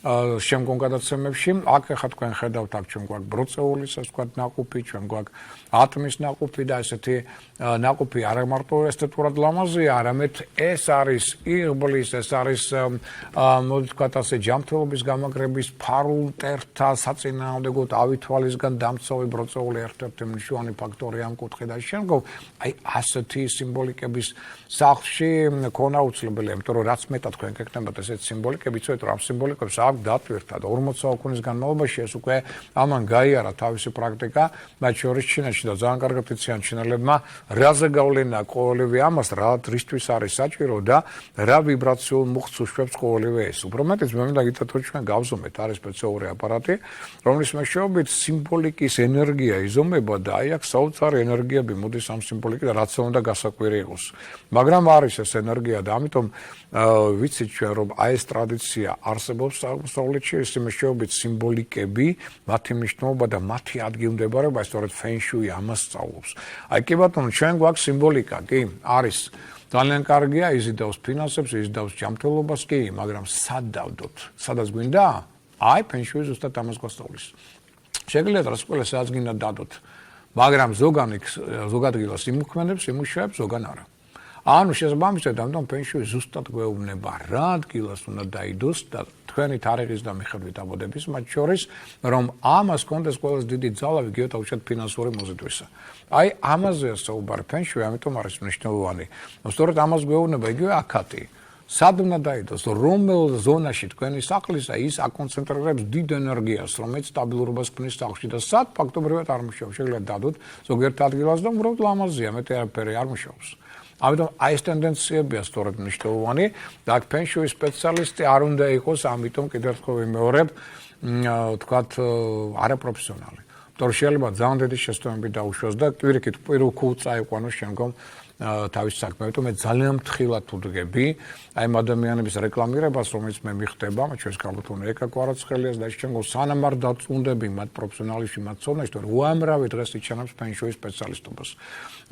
შემდგომ გადაცემებში. აქ ახლა თქვენ ხედავთ, აქ ჩვენ გვაქვს ბროწეულის, ასე ვთქვათ, ნაყოფი, ჩვენ გვაქვს ატმის ნაყოფი და ესეთი ნაყოფი არა მარტო ესთეტურად ლამაზია, არამედ ეს არის იღბლის, ეს არის მოდი ვთქვათ ასე ჯანმრთელობის გამაგრების ფარულ მტერთა საწინააღმდეგო ავითვალისგან დამცავი ბროწეული ერთ-ერთი მნიშვნელოვანი ფაქტორია ამ კუთხით და შემდგომ აი ასეთი სიმბოლიკების სახლში ქონა უცლებელია, იმიტომ რომ რაც მეტად თქვენ გეკნებათ ესეთი სიმბოლიკები, იცოდეთ რომ ამ სიმბოლიკებს აქვს დატვირთად 40 საუკუნის განმავლობაში ეს უკვე ამან გაიარა თავისი პრაქტიკა, მათ შორის ჩინეთში და ძალიან კარგად იციან ჩინელებმა რაზე გავლენა ყოველივე ამას, რისთვის არის საჭირო და რა ვიბრაციულ მუხტს უშვებს ყოველივე ეს. უფრო მეტიც მე მინდა გითხრათ რომ ჩვენ გავზომეთ, არის სპეციალური აპარატი, რომლის მეშვეობით სიმბოლიკის ენერგია იზომება და აი აქ საოცარი ენერგიები მოდის ამ სიმბოლიკიდან, რაც უნდა გასაკვირი იყოს. მაგრამ არის ეს ენერგია და ამიტომ ვიცით ჩვენ რომ აი ეს ტრადიცია არსებობს აღმოსავლეთში, ეს მეშვეობით სიმბოლიკები, მათი მნიშვნელობა და მათი ადგილმდებარება სწორედ ფენშუი ამას სწავლობს. აი კი ბატონო, ჩვენ გვაქვს სიმბოლიკა, კი, არის ძალიან კარგია, იზიდავს ფინანსებს, იზიდავს ჯანმრთელობას, კი, მაგრამ სად დავდოთ? სადაც გვინდა? აი ფენშუი ზუსტად ამას გვასწავლის. შეგიძლიათ რა ყველა სადაც გინდა დადოთ, მაგრამ ზოგ ადგილას იმუქმნებს, იმუშავებს, ზოგან არა. ანუ შესაბამისად, ამიტომ ფენშუი ზუსტად გვეუბნება რა ადგილას უნდა დაიდოს და თქვენი თარიღის და მიხედვით აბოდების მათ შორის, რომ ამას კონდეს ყველაზე დიდი ძალა ვიგიოთ აუჩათ ფინანსური მოზიდვისა. აი ამაზეა საუბარი ფენშუი, ამიტომ არის მნიშვნელოვანი. სწორედ ამას გვეუბნება იგივე აკატი. სად უნდა დაიდოს, რომელ ზონაში თქვენი სახლისა ის აკონცენტრირებს დიდ ენერგიას, რომელიც სტაბილურობას ქმნის სახლში და სად ფაქტობრივად არ მუშაობს. შეგიძლიათ დადოთ ზოგიერთ ადგილას და უბრალოდ ლამაზია, მეტი არაფერი არ მუშაობს. ამიტომ აი ეს ტენდენციებია სწორედ მნიშვნელოვანი და აქ ფენშუის სპეციალისტი არ უნდა იყოს, ამიტომ კიდევ ერთხელ ვიმეორებ, ვთქვათ, არაპროფესიონალი. იმიტომ რომ შეიძლება ძალიან დიდი შეცდომები დაუშვას და პირიქით პირველ ქულს წაიყვანოს შემდგომ თავის საქმე, მე ძალიან ფრთხილად ვდგები აი ამ ადამიანების რეკლამირებას, რომელიც მე მიხდება, მათ შორის ქალბატონ ეკა კვარაცხელიას და ის შემდგომ სანამ არ დაწუნდები მათ პროფესიონალებში, მათ ცოდნაში, რომ უამრავი დღეს იჩენებს ფენშუის სპეციალისტობას.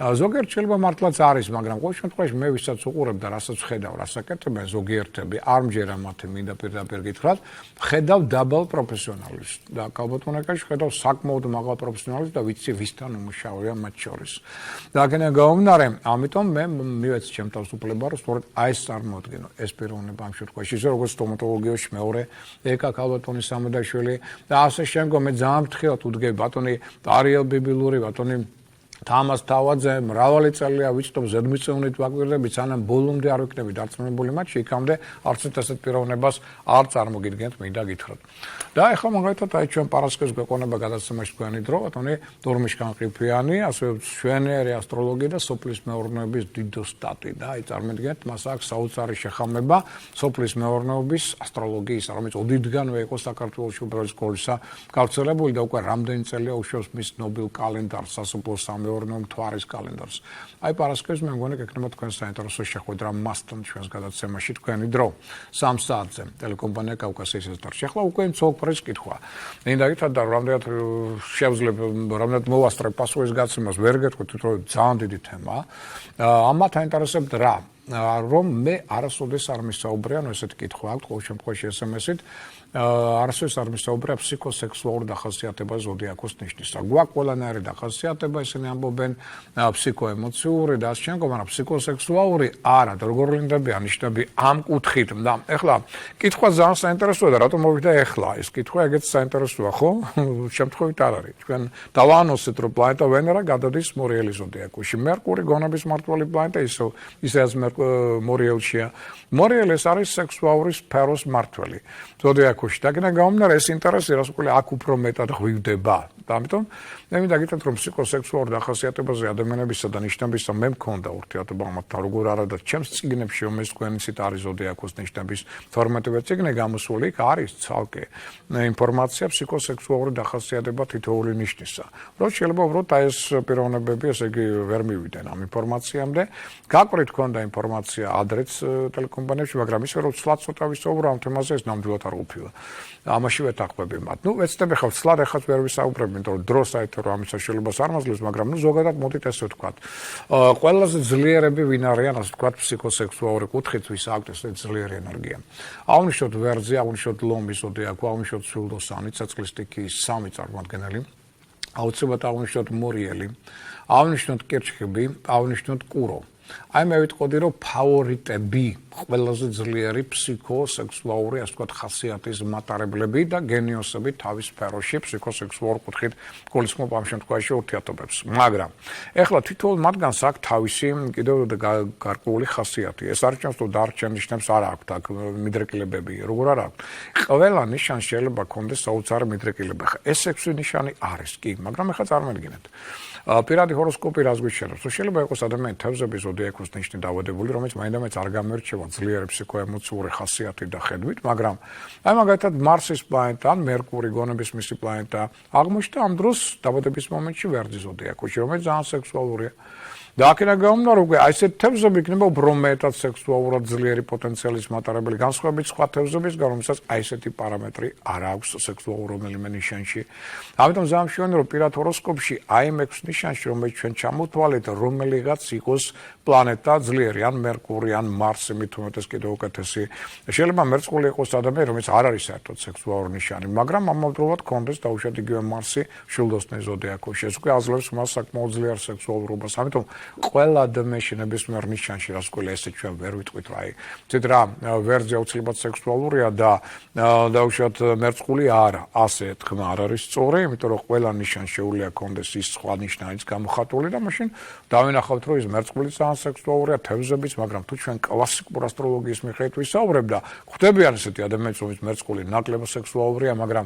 ზოგიერთ შეიძლება მართლაც არის, მაგრამ ყოველ შემთხვევაში მე ვისაც უყურებ და რასაც ხედავ, რასაკეთებენ ზოგიერთები, არ მჯერა მათი მინდა პირდაპირ გითხრათ, ხედავ დაბალ პროფესიონალებს და ქალბატონ ეკაში ხედავ საკმაოდ მაღალ პროფესიონალებს და ვიცი ვისთან უმუშავია მათ შორის. და აქედან გამომდინარე, ამიტომ მე მივეცი ჩემ თავს უფლება, რომ სწორედ აი ეს წარმოადგენო ეს პიროვნება ამ შემთხვევაში, ისე როგორც სტომატოლოგიაში მეორე ეკა ქალბატონის სამადაშვილი და ასე შემდგომ მე ძალიან ფრთხილად ვდგები ბატონი არიელ ბიბილური, ბატონი თამას თავაძე მრავალი წელია ვიწყდობ ზედმიწევნით ვაკვირდებით, სანამ ბოლომდე არ ვიქნები დარწმუნებული მათში, იქამდე არც ესეთ პიროვნებას არ წარმოგიდგენთ, მინდა გითხრათ. და ეხლა მაგალითად აი ჩვენ პარასკევს გვეყონება გადაცემაში თქვენი დრო, ბატონი დორმიშკან ყიფიანი, ასევე შვენიერი ასტროლოგია და სოფლის მეურნეობის დიდოსტატი და აი წარმოიდგინეთ, მას აქვს საოცარი შეხამება სოფლის მეურნეობის ასტროლოგიის, რომელიც ოდითგანვე იყო საქართველოს უბრალოდ სკოლისა გავრცელებული და უკვე რამდენი წელია უშვებს მის ნობილ კალენდარს, სასოფლო სამეურნეო მთვარის კალენდარს. აი პარასკევს მე მგონი გექნება თქვენ საინტერესო შეხვედრა მასთან ჩვენს გადაცემაში თქვენი დრო 3 საათზე ტელეკომპანია კავკასიის ეზოში. ახლა უკვე მცოქრის კითხვა. მინდა გითხრათ, რამდენად შევძლებ, რამდენად მოვასწრებ პასუხის გაცემას, ვერ გეტყვით, რომ ძალიან დიდი თემაა. ამათ აინტერესებთ რა, რომ მე არასოდეს არ მისაუბრე, ანუ ესეთი კითხვა აქვს ყოველ შემთხვევაში SMS-ით. არასოდეს არ მისაუბრე ფსიქოსექსუალურ დახასიათებას ზოდიაქოს ნიშნისა. გვაქვს ყველანაირი დახასიათება, ისინი ამბობენ ფსიქოემოციური და ასე შემდგომ, მაგრამ ფსიქოსექსუალური არა, როგორ ლინდები ანიშნები ამ კუთხით. და ეხლა კითხვა ძალიან საინტერესოა და რატომ მოვიდა ეხლა ეს კითხვა, ეგეც საინტერესოა, ხო? შემთხვევით არ არის. ჩვენ დავაანონსეთ, რომ პლანეტა ვენერა გადადის მორიელის ზოდიაქოში. მერკური გონების მმართველი პლანეტა ისეაც მორიელშია. მორიელი ეს არის სექსუალური სფეროს მმართველი ზოდიაქოში. და კიდე გამომდინარე ეს ინტერესი რას უკვე აქ უფრო მეტად ღვივდება. და ამიტომ მე მინდა გითხრათ, რომ ფსიქოსექსუალურ დახასიათებაზე ადამიანებისა და ნიშნებისა მე მქონდა ურთიერთობა ამათთან, როგორ არა და ჩემს წიგნებში რომელიც თქვენი ცით არის ზოდიაქოს ნიშნების 12-ვე წიგნი გამოსული, იქ არის ცალკე ინფორმაცია ფსიქოსექსუალური დახასიათება თითოეული ნიშნისა. რომ შეიძლება უბრალოდ აი ეს პიროვნებები, ესე იგი ვერ მივიდნენ ამ ინფორმაციამდე. გაკვირით ქონდა ინფორმაცია ადრეც ტელეკომპანიებში, მაგრამ ისე რომ ცლად ცოტა ვისაუბრა ამ თემაზე, ეს ნამდვილად არ ყოფილა. ამაში ვეთანხმები მათ. ნუ ვეცდები ხავ ცლად ეხაც ვერ ვისაუბრებ, იმიტომ რომ დრო საერთოდ ამის საშუალებას არ მაძლევს, მაგრამ ნუ ზოგადად მოდით ესე ვთქვათ. ყველაზე ძლიერები ვინ არიან, ასე ვთქვათ, ფსიქოსექსუალური კუთხით, ვის აქვთ ესე ძლიერი ენერგია. აღნიშნოთ ვერძი, აღნიშნოთ ლომის ზოდიაქო, აღნიშნოთ სულდოსანი, ცეცხლის სტიქიის 3 წარმოადგენელი. აუცილებლად აღნიშნოთ მორიელი, აღნიშნოთ კირჩხიბი, აღნიშნოთ კურო. აი მე ვიტყოდი, რომ ფავორიტები ყველაზე ძლიერი ფსიქოსექსუალური, ასე ვთქვათ, ხასიათის მატარებლები და გენიოსები თავის სფეროში ფსიქოსექსუალურ კუთხით გულისხმობ ამ შემთხვევაში ურთიერთობებს. მაგრამ ეხლა თითოეულ მათგანს აქვს თავისი კიდევ გარკვეული ხასიათი. ეს არ ჭამს, რომ დარჩენ ნიშნებს არ აქვთ აქ მიდრეკილებები, როგორ არ აქვთ. ყველა ნიშანს შეიძლება ქონდეს საოცარი მიდრეკილება. ეს 6 ნიშანი არის, კი, მაგრამ ეხლა წარმოიდგინეთ. პირადი ჰოროსკოპი რას გვიჩვენებს? შეიძლება იყოს ადამიანი თევზების ზოდიაქოს ნიშნი დავადებული, რომელიც მაინდა-მაინც არ გამოირჩევა ძლიერი ფსიქოემოციური ხასიათით და ხედვით, მაგრამ აი მაგალითად მარსის პლანეტა ან მერკური გონების მისი პლანეტა აღმოჩნდა ამ დროს დაბადების მომენტში ვერძის ზოდიაქოში, რომელიც ძალიან სექსუალურია. და აქედან გამომდინარე, უკვე აი ესეთ თევზები იქნება უფრო მეტად სექსუალურად ძლიერი პოტენციალის მატარებელი, განსხვავებით სხვა თევზებისგან, რომელსაც აი ესეთი პარამეტრი არ აქვს სექსუალურ რომელიმე ნიშანში. ამიტომ ძალიან მშვენია, რომ პირად ჰოროსკოპში აი ამ 6 ნიშანში, რომელიც ჩვენ ჩამოთვალეთ, რომელიღაც იყოს პლანეტა ძლიერი, ან მერკური, ან მარსი, მით უმეტეს კიდევ უკეთესი. შეიძლება მერწყული იყოს ადამიანი, რომელიც არ არის საერთოდ სექსუალური ნიშანი, მაგრამ ამავდროულად კონდეს დაუშვათ იგივე მარსი შილდოსნის ზოდიაქოში. ეს უკვე აძლევს მას საკმაოდ ძლიერ სექსუალურობას. ამიტომ ყველა ადამიანში ნებისმიერ ნიშანში, რაც ყველა ესე ჩვენ ვერ ვიტყვით, რა აი, ცით რა, ვერძი აუცილებლად სექსუალურია და დაუშვათ მერწყული არა. ასე თქმა არ არის სწორი, იმიტომ რომ ყველა ნიშანს შეუძლია კონდეს ის სხვა ნიშნიც გამოხატული და მაშინ დავინახავთ, რომ ის მერწყულიც სექსუალურია, თევზებიც, მაგრამ თუ ჩვენ კლასიკურ ასტროლოგიის მიხედვით ვისაუბრებ და ხვდებიან ესეთი ადამიანები, რომლის მერწყული ნაკლებ სექსუალურია, მაგრამ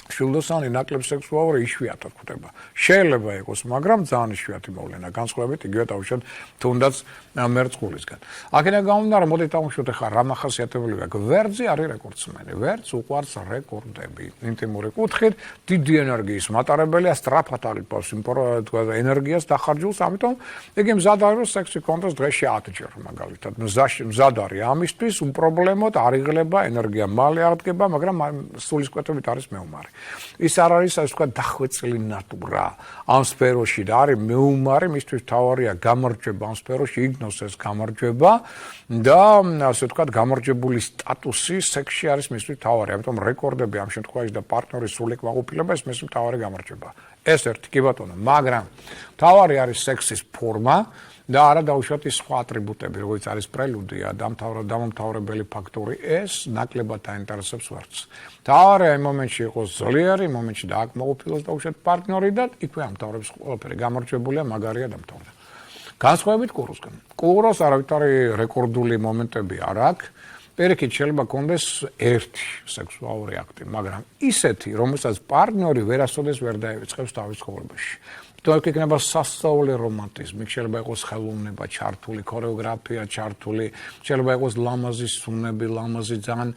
შილდოსანი ნაკლებ სექსუალური იშვიათად ხდება. შეიძლება იყოს, მაგრამ ძალიან იშვიათი მოვლენა. განსხვავებით იგივე დავუშვათ თუნდაც მერწყულისგან. აქედან გამომდინარე, მოდით დავუშვათ ახლა რა მახასიათებელი აქვს. ვერძი არის რეკორდსმენი. ვერძს უყვარს რეკორდები. ინტიმური კუთხით დიდი ენერგიის მატარებელია, სწრაფად აღიქვამს ენერგიას დახარჯულს, ამიტომ იგი მზად არის, რომ სექსი კონდეს დღეში 10 ჯერ მაგალითად. მზად არის ამისთვის, უპრობლემოდ არ იღლება, ენერგია მალე აღდგება, მაგრამ სულისკვეთებით არის მეუმარი. ის არ არის, ასე ვთქვათ, დახვეწილი ნატურა ამ სფეროში და არის მეუმარი, მისთვის თავარია გამარჯვება ამ სფეროში, იგნოს ეს გამარჯვება და ასე ვთქვათ, გამარჯვებული სტატუსი სექსში არის მისთვის თავარი. ამიტომ რეკორდები ამ შემთხვევაში და პარტნიორის სრული კმაყოფილება ეს მისთვის თავარი გამარჯვება. ეს ერთი, კი ბატონო, მაგრამ თავარი არის სექსის ფორმა და არა დაუშვათ ის სხვა ატრიბუტები, როგორც არის პრელუდია, დამამთავრებელი ფაქტორი, ეს ნაკლებად აინტერესებს ვერც. თავარი ამ მომენტში იყოს ძლიერი, მომენტში დააკმაყოფილოს დაუშვათ პარტნიორი და იქვე ამთავრებს ყველაფერი, გამარჯვებულია, მაგარია დამთავრდა. განსხვავებით კუროსგან. კუროს არავითარი რეკორდული მომენტები არ აქვს. პირიქით შეიძლება კონდეს ერთი სექსუალური აქტი, მაგრამ ისეთი, რომელსაც პარტნიორი ვერასოდეს ვერ დაივიწყებს თავის ცხოვრებაში. თუ იქნება სასწაული რომანტიზმი, შეიძლება იყოს ხელოვნება ჩართული, ქორეოგრაფია ჩართული, შეიძლება იყოს ლამაზი სუნები, ლამაზი ძალიან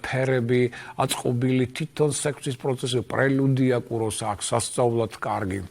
ფერები, აწყობილი თვითონ სექსის პროცესი, პრელუდია კუროს აქვს, სასწაულად კარგი.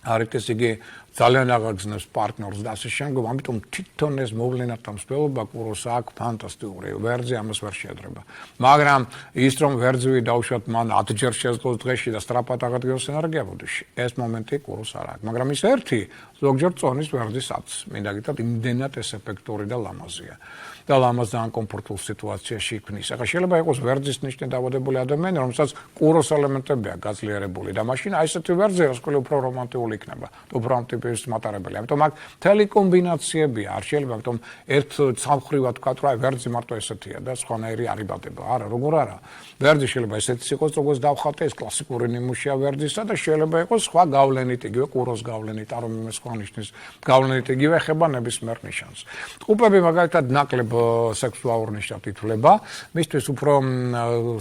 არის ეს იგი ძალიან აღგზნებს პარტნიორს და ასე შემდგომ, ამიტომ თვითონ ეს მოვლენათა მსვლელობა კუროს აქვს ფანტასტიკური, ვერძი ამას ვერ შეედრება. მაგრამ ის რომ ვერძივი დაუშვათ მან 10 ჯერ შეძლოს დღეში და სწრაფად აღადგინოს ენერგია ბოდიში, ეს მომენტი კუროს არ აქვს. მაგრამ ის ერთი ზოგჯერ წონის ვერძისაც, მინდა გითხრათ, იმდენად ეს ეფექტური და ლამაზია. და ლამაზ ძალიან კომფორტულ სიტუაციაში იქნის. ახლა შეიძლება იყოს ვერძის ნიშნით დაბადებული ადამიანი, რომელსაც კუროს ელემენტები აქვს გაძლიერებული და მაშინ აი ესეთი ვერძი რასკვლელი უფრო რომანტიკული იქნება, უფრო ამ ტიპის მატარებელი. ამიტომ აქ მთელი კომბინაციებია, არ შეიძლება ამიტომ ერთ სამხრივად თქვა, რომ აი ვერძი მარტო ესეთია და სხვანაირი არ იბადება. არა, როგორ არა. ვერძი შეიძლება ესეთი იყოს, როგორც დავხატე, ეს კლასიკური ნიმუშია ვერძისა და შეიძლება იყოს სხვა გავლენით, იგივე კუროს გავლენით, არ რომ სხვა ნიშნის გავლენით იგივე ეხება ნებისმიერ ნიშანს. ტყუპები მაგალითად ნაკლებ სექსუალურ ნიშნად ითვლება. მისთვის უფრო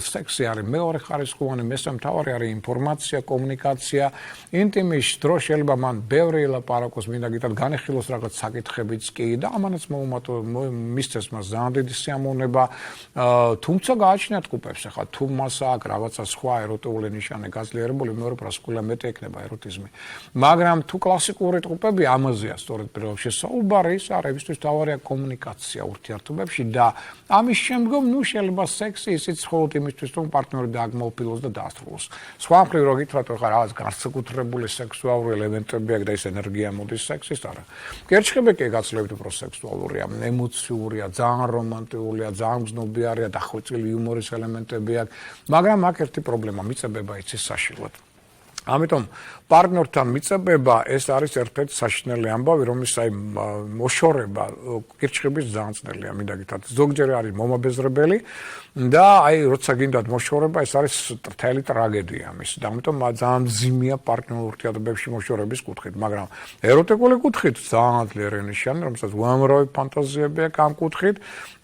სექსი არის მეორე ხარისხოვანი, მესამე მთავარი არის ინფორმაცია, კომუნიკაცია, ინტიმის დრო შეიძლება მან ბევრი ელაპარაკოს, მინდა გითხრათ, განეხილოს რაღაც საკითხებიც კი და ამანაც მისცეს მას ძალიან დიდი სიამოვნება. თუმცა გააჩნიათ ტყუპებს, ახლა თუ მას აქვს რაღაცა სხვა ეროტიული ნიშანი გაძლიერებული, მეორე პრასკულა მეტი ექნება ეროტიზმი. მაგრამ თუ კლასიკური ტყუპები ამაზეა სწორედ პირველ შესაუბარი, ის არის მისთვის მთავარია კომუნიკაცია ურთიერთობებში და ამის შემდგომ შეიძლება სექსი ისიც მხოლოდ იმისთვის რომ პარტნიორი დააგმოუფილოს და დაასრულოს. სხვა მხრივ რო გითხრათ რომ რაღაც განსაკუთრებული სექსუალური ელემენტები აქვს და ეს ენერგია მოდის სექსის არა. გერჩხები კი გაცლებით უფრო სექსუალურია, ემოციურია, ძალიან რომანტიკულია, ძალიან გზნობიარია, დახვეწილი იუმორის ელემენტები აქვს, მაგრამ აქ ერთი პრობლემა მიწებება იცის საშინლად. ამიტომ პარტნიორთან მიწებება ეს არის ერთ-ერთი საშინელი ამბავი, რომლის აი მოშორება კირჩხების ძალიან ძნელია, მინდა გითხრათ. ზოგჯერ არის მომაბეზრებელი და აი როცა გინდათ მოშორება, ეს არის მთელი ტრაგედია ამის. და ამიტომ ძალიან მძიმეა პარტნიორულ ურთიერთობებში მოშორების კუთხით, მაგრამ ეროტიკული კუთხით ძალიან ძლიერი ნიშანი, რომელსაც უამრავი ფანტაზიები აქვს ამ კუთხით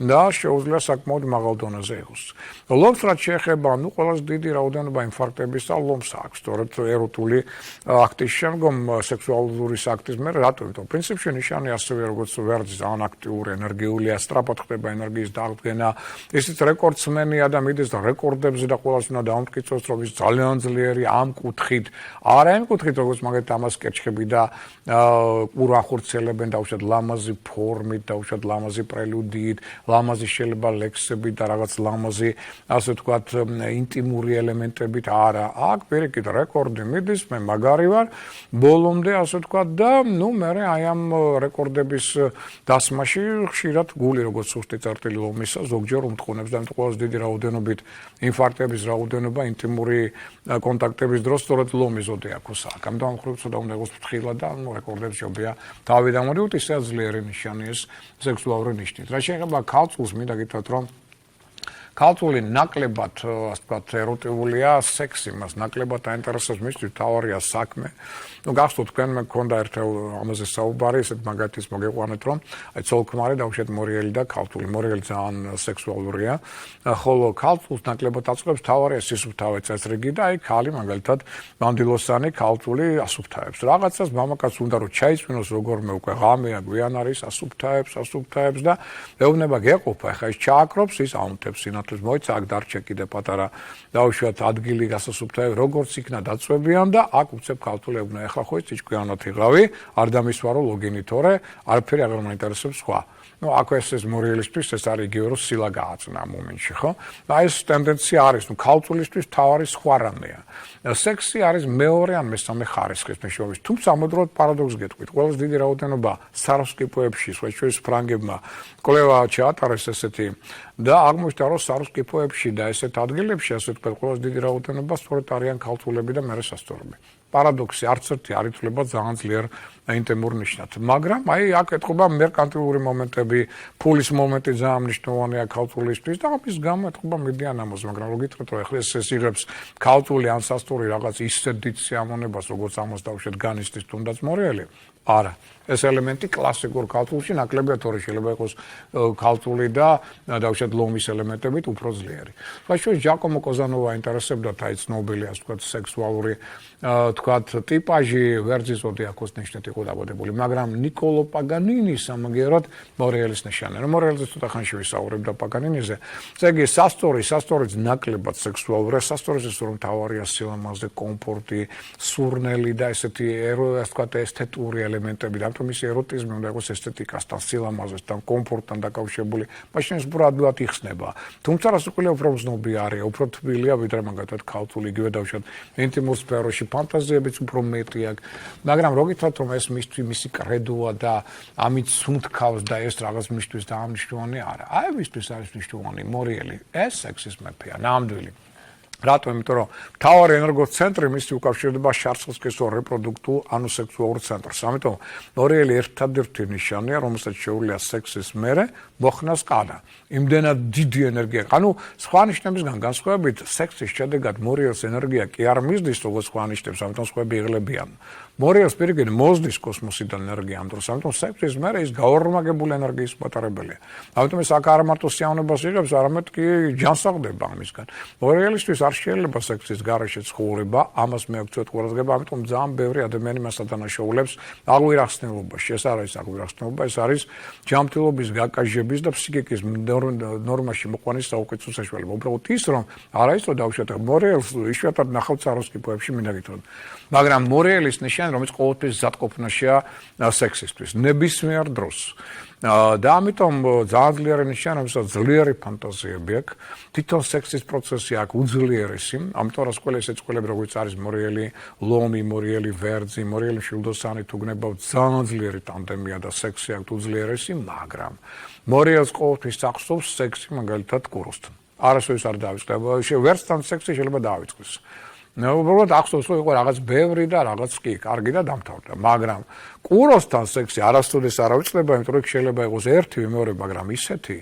და შეუძლია საკმაოდ მაღალ დონეზე იყოს. ლომს რაც შეეხება, ნუ ყველაზე დიდი რაოდენობა ინფარქტებისა ლომს აქვს, სწორედ ეროტული აქტის შემდგომ სექსუალური აქტის მერე, რატო? იმიტომ პრინციპში ნიშანი ასევე როგორც ვერძი ძალიან აქტიური, ენერგიულია, სწრაფად ხდება ენერგიის დაღდგენა, ისიც რეკორდსმენია და მიდის რეკორდებზე და ყველას უნდა დაამტკიცოს, რომ ის ძალიან ძლიერი ამ კუთხით, არა იმ კუთხით, როგორც მაგალითად ამას კერჩხები და კურა ახორციელებენ დაუშვათ ლამაზი ფორმით, დაუშვათ ლამაზი პრელუდიით, ლამაზი შეიძლება ლექსებით და რაღაც ლამაზი, ასე ვთქვათ, ინტიმური ელემენტებით, არა, აქ პირიქით რეკორდი მიდის, მე მაგარი ვარ, ბოლომდე ასე ვთქვათ და ნუ მე აი ამ რეკორდების დასმაში ხშირად გული როგორც სუსტი წერტილი ლომისა ზოგჯერ უმტყუნებს და ამ ყველაზე დიდი რაოდენობით ინფარქტების რაოდენობა ინტიმური კონტაქტების დროს სწორედ ლომის ზოდიაქოს აქვს. ამიტომ მხრივ ცოტა უნდა იყოს ფრთხილად და რეკორდებს შობია თავი დამოდიოთ, ისე ძლიერი ნიშანი ეს სექსუალური ნიშნით. რა შეეხება ქალწულს, მინდა გითხრათ, რომ ქალწული ნაკლებად, ასე ვთქვათ, ეროტიულია სექსი, მას ნაკლებად აინტერესებს მისთვის თავარია საქმე. ნუ გახსოვთ თქვენ მე მქონდა ერთეულ ამაზე საუბარი, ესეთ მაგალითის მოგეყვანეთ, რომ აი ცოლ-ქმარი დაუშვათ მორიელი და ქალწული. მორიელი ძალიან სექსუალურია, ხოლო ქალწულს ნაკლებად აწყობს თავარია სისუფთავე წესრიგი და აი ქალი მაგალითად მანდილოსანი ქალწული ასუფთავებს. რაღაცას მამაკაც უნდა რომ ჩაისვინოს როგორმე უკვე ღამეა, გვიან არის ასუფთავებს და ეუბნება გეყოფა, ახლა ის ჩააკრობს, ის აუნთებს სინათლეს მოიცა, აქ დარჩა კიდე პატარა დაუშვათ ადგილი გასასუფთავებ, როგორც იქნა დაწვევიან და აქ უცებ ქალწული ეუბნება, ახლა ხო იცი ჭკვიანად იღავი, არ დამისვარო ლოგინი, თორე არაფერი აღარ მაინტერესებს სხვა. ნუ აქ ეს მორიელისთვის ეს არის იგივე რომ სილა გააწნა ამ მომენტში, ხო? და ეს ტენდენცია არის, ნუ ქალწულისთვის თავარი სხვა რამეა. სექსი არის მეორე ან მესამე ხარისხის მეშვეობის. თუმცა ამოდროულად პარადოქსს გეტყვით, ყველაზე დიდი რაოდენობა საროსკიპოებში, შეშვის ფრანგებმა კვლევა ჩაატარეს ესეთი და აღმოჩნდა რომ საროსკიპოებში და ესეთ ადგილებში, ასე ვთქვათ, ყველაზე დიდი რაოდენობა სწორედ არიან ქალწულები და მერე სასწორები. პარადოქსი არც ერთი არ ითვლება ძალიან ძლიერ ინტიმურ ნიშნად. მაგრამ აქ ეთყობა მერკანტილური მომენტები, ფულის მომენტი ძალიან მნიშვნელოვანია ქალწულისთვის და ამის გამო ეთყობა მიდიან ამას, მაგრამ რო გითხრათ რომ ეხლა ეს იღებს ქალწული ან სასტური რაღაც ისეთ დიდ სიამოვნებას, როგორც ამას დავუშვათ განისტის თუნდაც მორიელი. არა, ეს ელემენტი კლასიკურ ქალწულში ნაკლებია თორე შეიძლება იყოს ქალწული და დავუშვათ ლომის ელემენტებით უფრო ძლიერი. ბაშოს ჯაკომო კოზანოვა ინტერესებდათ აი ცნობილი ასე ვთქვათ სექსუალური ვთქვათ ტიპაჟი ვერძის ზოდიაქოს ნიშნით იყო დაბადებული, მაგრამ ნიკოლო პაგანინის ამაგერად მორიელის ნიშანი. მორიელზე ცოტა ხანში ვისაუბრებდა პაგანინიზე. ესე იგი სასტორიც ნაკლებად სექსუალურია, სასტორის რომ თავარია სილამაზე, კომფორტი, სურნელი და ესეთი ასე ვთქვათ ესთეტური ელემენტები, რამიტომ ის ეროტიზმი უნდა იყოს ესთეტიკასთან, სილამაზესთან, კომფორტთან დაკავშირებული, მაშინ ეს ბრადულად იხსნება. თუმცა რასაკვირველია უფრო მზნობი არის, უფრო თბილია, ვიდრე მაგათად ქალწული, იგივე დავუშვათ ინტიმურ სფეროში ფანტაზიებიც უფრო მეტი აქვს, მაგრამ რო გითხრათ რომ ეს მისი კრედოა და ამით სუნთქავს და ეს რაღაც მისთვის დაამნიშნავანი არა. აი მისთვის არის მნიშვნელოვანი მორიელი, ეს სექსის მეფეა, ნამდვილი. რატომ? იმიტომ რომ მთავარი ენერგოცენტრი მისი უკავშირდება შარსხელსკესო რეპროდუქტულ ანუ სექსუალურ ცენტრს. ამიტომ მორიელი ერთადერთი ნიშანია, რომელსაც შეუძლია სექსის მერე მოხნას ყანა. იმდენად დიდი ენერგია. ანუ სხვა ნიშნებისგან განსხვავებით, სექსის შედეგად მორიელს ენერგია კი არ მისდის, როგორც სხვა ნიშნებს, ამიტომ სხვები იღლებიან. მორიელს პირიქით მოსდის კოსმოსიდან ენერგია ამ დროს, ამიტომ სექსის მერე ის გაორმაგებული ენერგიის მატარებელია. ამიტომ ეს აქ არ მარტო სიამოვნებას იღებს, არამედ კი ჯანსაღდება ამისგან. მორიელისთვის არ შეიძლება სექსის გარეშე ცხოვრება, ამას მე ვცვეთ ყურადღება, ამიტომ ძალიან ბევრი ადამიანი მას ადანაშაულებს აღვირახსნელობაში. ეს არ არის აღვირახსნელობა, ეს არის ჯანმრთელობის გაკაჟების და ფსიქიკის ნორმაში მოყვანის საუკეთესო საშუალება. უბრალოდ ის რომ არა ის რომ დავუშვათ მორიელს იშვიათად ნახავთ საროსკიპოებში მინდა გითხრათ. მაგრამ მორიელის ნიშანი რომელიც ყოველთვის ზადყოფნაშია სექსისთვის, ნებისმიერ დროს. და ამიტომ ძალიან ძლიერი ნიშანი, რომელსაც ძლიერი ფანტაზიები აქვს, თვითონ სექსის პროცესი აქვს უძლიერესი, ამიტომ რასკველი ეს ეწყვილები როგორც არის მორიელი, ლომი, მორიელი ვერძი, მორიელი შილდოსანი თუ გნებავთ ძალიან ძლიერი ტანდემია და სექსი აქვს უძლიერესი, მაგრამ მორიელს ყოველთვის აღსოვს სექსი მაგალითად კუროსთან. არასოდეს არ დაიწყება, ვერძთან სექსი შეიძლება დაიწყოს. უბრალოდ ახსოვს რომ იყო რაღაც ბევრი და რაღაც კი კარგი და დამთავრდა, მაგრამ კუროსთან სექსი არასოდეს არ ავიწყდება, იმიტომ რომ შეიძლება იყოს ერთი მეორე, მაგრამ ისეთი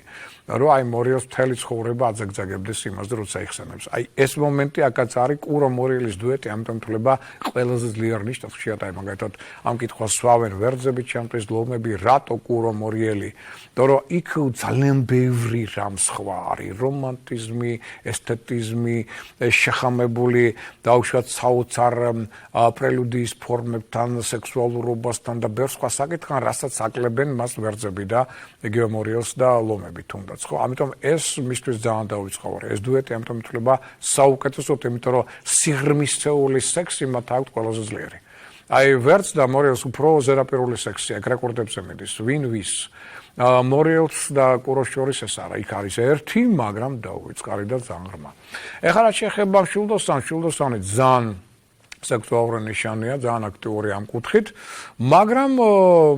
რომ აი მორიელს მთელი ცხოვრება აძაგძაგებდეს იმას, როცა იხსენებს. აი ეს მომენტი აქაც არის კურო მორიელის დუეტი, ამიტომ თვლება ყველაზე ძლიერ ნიშნავს ხშირად აი მაგალითად ამ კითხვას სვავენ ვერძები, ჩემთვის ლომები, რატო კურო მორიელი? იმიტომ რომ იქ ძალიან ბევრი რამ სხვა არის, რომანტიზმი, ესთეტიზმი, შეხამებული დაუშვათ საოცარ პრელუდიის ფორმებთან, სექსუალურობასთან და ბევრ სხვა საკითხთან, რასაც აკლებენ მას ვერძები და იგივე მორიელს და ლომები თუნდაც. ამიტომ ეს მისთვის ძალიან დაუწყავარი. ეს დუეტი ამიტომ ითვლება საუკეთესოდ, იმიტომ რომ სიღრმისეული სექსი მათ აქვს ყველაზე ძლიერი. აი ვერც და მორიელს უფრო ზერაპირული სექსი აქვს, რეკორდებზე მიდის, ვინ ვის. მორიელს და კუროს შორის ეს არა, იქ არის ერთი, მაგრამ დაუწყარი და ძალიან ღრმა. ეხლა რაც შეეხება შილდოსანი ძალიან სექსუალური ნიშანია, ძალიან აქტიური ამ კუთხით, მაგრამ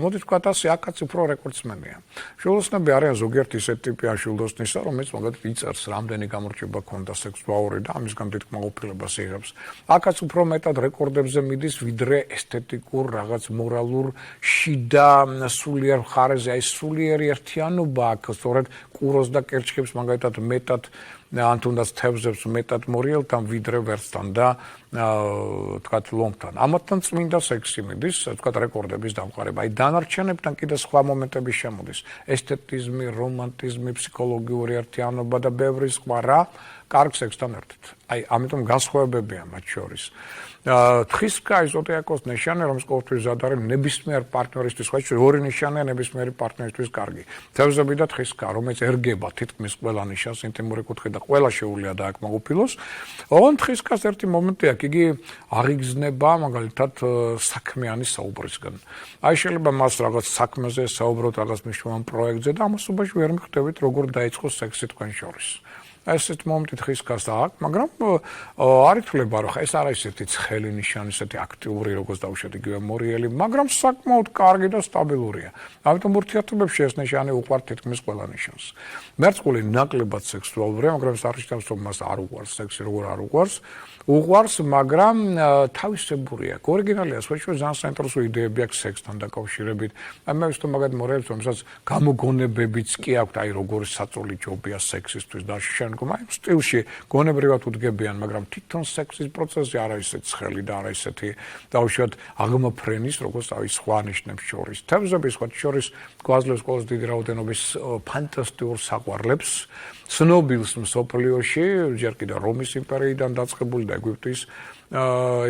მოდით ვთქვათ ასე, აქაც უფრო რეკორდსმენია. შილდოსნები არიან ზოგიერთი ისეთი ტიპი შილდოსნისა, რომელიც მაგალითად იწერს, რამდენი გამორჩება ქონდა სექსუალური და ამისგან დიდ კმაყოფილებას იღებს. აქაც უფრო მეტად რეკორდებზე მიდის, ვიდრე ესთეტიკურ, რაღაც მორალურ, შიდა, სულიერ მხარეზე, აი სულიერი ერთიანობა აქვს, სწორედ კუროს და კერჩხებს მაგალითად მეტად ან თუნდაც თევზებს მეტად მორიელთან ვიდრე ვერცთან და თქვათ ლომთან. ამათთან წმინდა სექსი მიდის, თქვათ რეკორდების დამყარება. აი დანარჩენებთან კიდე სხვა მომენტები შემოდის. ესთეტიზმი, რომანტიზმი, ფსიქოლოგიური ერთიანობა და ბევრი სხვა რა კარგ სექსთან ერთად. აი ამიტომ განსხვავებებია მათ შორის. თხისკა ზოდიაქოს ნიშანი, რომელიც ყოველთვის ზად არის ნებისმიერ პარტნიორისთვის, ხო, ორი ნიშანია ნებისმიერი პარტნიორისთვის კარგი. თევზები და თხისკა, რომელიც ერგება თითქმის ყველა ნიშანს, ინტიმური კუთხე და ყველა შეუძლია დააკმაყოფილოს. ოღონდ თხისკას ერთი მომენტი აქვს, იგი აღიგზნება მაგალითად საქმიანი საუბრისგან. აი შეიძლება მას რაღაც საქმეზე საუბროთ, რაღაც მნიშვნელოვან პროექტზე და ამასობაში ვერ მიხვდებით, როგორ დაიწყოს სექსი თქვენ შორის. ესეთ მომენტით ხისკას აქვს, მაგრამ არ ითვლება, რომ ეს არ არის ესეთი ცხელი ნიშანი, ესეთი აქტიური, როგორც დავუშვათ იგივე მორიელი, მაგრამ საკმაოდ კარგი და სტაბილურია. ამიტომ ურთიერთობებში ეს ნიშანი უყვართ თითქმის ყველა ნიშანს. მერწყული ნაკლებად სექსუალურია, მაგრამ ეს არ ნიშნავს, რომ მას არ უყვარს სექსი, როგორ არ უყვარს. უყვარს, მაგრამ თავისებურია. ორიგინალია, სხვათა ძალიან საინტერესო იდეები აქვს სექსთან დაკავშირებით. მე ვსტომ მაგათ მორიელს, რომელსაც გამოგონებებიც კი აქვს, აი როგორი საწოლი ჯობია სექსისთვის და შენგომ აი სტილში გონებრივად უდგებიან, მაგრამ თვითონ სექსის პროცესი არ არის ისეთი ცხელი და არ არის ისეთი დაუშვათ აღმოფრენის, როგორც აი სხვა ნიშნებს შორის. თევზების სხვა შორის გვაძლევს ყველაზე დიდი რაოდენობის ფანტასტიკურ საყვარლებს. ცნობილს მსოფლიოში, ჯერ კიდევ რომის იმპერიიდან დაწყებული და ეგვიპტის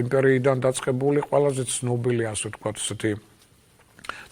იმპერიიდან დაწყებული ყველაზე ცნობილი, ასე ვთქვათ, ესეთი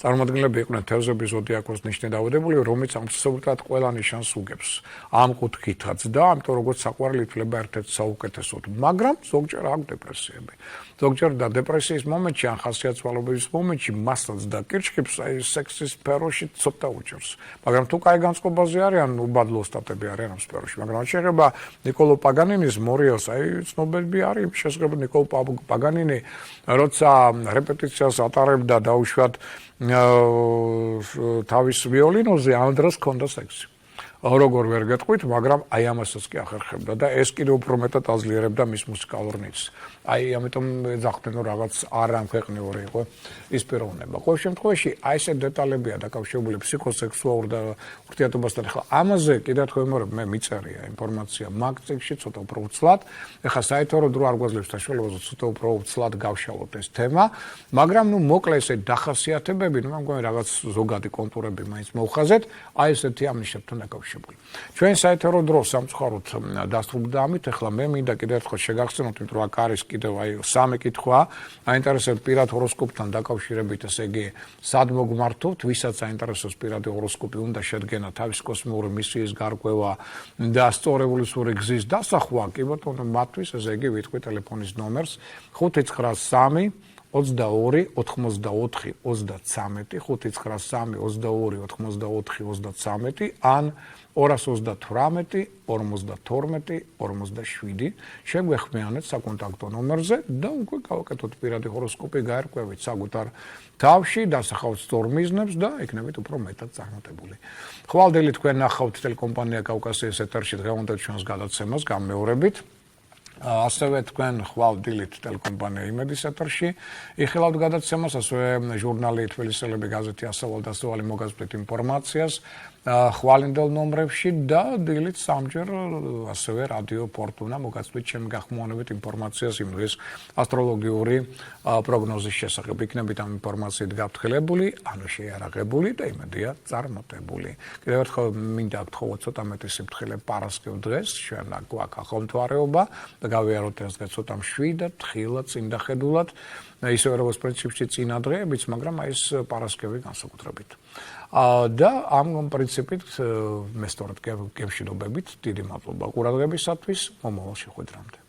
წარმოადგენლები იყვნენ თევზების ზოდიაქოს ნიშნით დავადებული, რომელიც ამცირებლად ყველა ნიშანს უგებს. ამ კუთხითაც და ამიტომ როგორც საყვარელი ითვლება ერთ-ერთ საუკეთესოდ, მაგრამ ზოგჯერ აქვს დეპრესიები. ზოგჯერ და დეპრესიის მომენტში ან ხასიათვალობის მომენტში მასაც და კირჩხიბს აი სექსის სფეროში ცოტა უჭერს. მაგრამ თუ კაი განწყობაზე არიან, უბადლო სტატები არიან ამ სფეროში, მაგრამ შეიძლება ნიკოლო პაგანინის მორიელს აი ცნობები არის შესაძლოა ნიკოლო პაგანინი როცა რეპეტიციას ატარებდა დაუშვათ თავის ვიოლინოზე ამ დროს ჰქონდა სექსი. როგორ ვერ გეტყვით, მაგრამ აი ამასაც კი ახერხებდა და ეს კიდევ უფრო მეტად აძლიერებდა მის მუსიკალურ ნიჭს. აი ამიტომ ეძახდნენ, რომ რაღაც არ ამქვეყნიური იყო ის პიროვნება. ყოველ შემთხვევაში აი ეს დეტალებია დაკავშირებული ფსიქოსექსუალურ და ურთიერთობასთან. ახლა ამაზე კიდევ ერთხელ ვიმეორებ, მე მიწერია ინფორმაცია მაგ-წიგნში ცოტა უფრო უცლად. ახლა საერთოდ რო არ გვაძლევს საშუალებაზე ცოტა უფრო უცლად გავშალოთ ეს თემა, მაგრამ ნუ მოკლე ესე დახასიათებები, ნუ მგონი რაღაც ზოგადი კონტურები მაინც მოვხაზეთ, აი ესეთი ამ ნიშნებთან დაკავშირებული. ჩვენ საერთოდ დრო სამწუხაროდ დასრულდა ამით, ახლა მე მინდა კიდევ ერთხელ შეგახსენოთ, იმიტომ რომ აქ არის კიდევ აი სამი კითხვა, აინტერესებს პირად ჰოროსკოპთან დაკავშირებით, ესე იგი, სად მოგმართოთ, ვისაც აინტერესებს პირადი ჰოროსკოპი, უნდა შედგენა თავის კოსმიური მისიის გარკვევა და სწორეულისური გზის დასახვა, კი ბატონო, მათთვის, ესე იგი, ვიტყვი ტელეფონის ნომერს 593 22 84 33 593 22 84 33 ან 238 52 47 შეგვეხმიანეთ საკონტაქტო ნომერზე და უკვე გავაკეთოთ პირადი ჰოროსკოპი, გაერკვევით საკუთარ თავში, დასახავთ სწორ მიზნებს და იქნებით უფრო მეტად წარმატებული. ხვალდელი თქვენ ნახავთ ტელეკომპანია კავკასიის ეთერში დღევანდელ ჩვენს გადაცემას გამეორებით. ასევე თქვენ ხვალდილით ტელეკომპანია იმედის ეთერში იხილავთ გადაცემას, ასევე ჟურნალი თბილისელები გაზეთი ასავალ-დასავალი მოგაზრდით ინფორმაციას ხვალინდელ ნომრებში და დილით სამჯერ ასევე რადიო ფორტუნა მოგაწვით ჩემი გახმოვანებით ინფორმაციას იმ დღის ასტროლოგიური პროგნოზის შესახებ. იქნებით ამ ინფორმაციით გაფრთხილებული, ანუ შეიარაღებული და იმედია წარმატებული. კიდევ ერთხელ მინდა გთხოვოთ ცოტა მეტი სიფრთხილე პარასკევ დღეს, ჩვენ გვაქვს ახალმთვარეობა და გავიაროთ ეს დღე ცოტა მშვიდად, თხილად, წინდახედულად, ისევე როგორც პრინციპში წინა დღეებიც, მაგრამ აი ეს პარასკევი განსაკუთრებით. და ამ პრინციპით მე სწორად გემშვიდობებით, დიდი მადლობა ყურადღებისათვის, მომავალ შეხვედრამდე.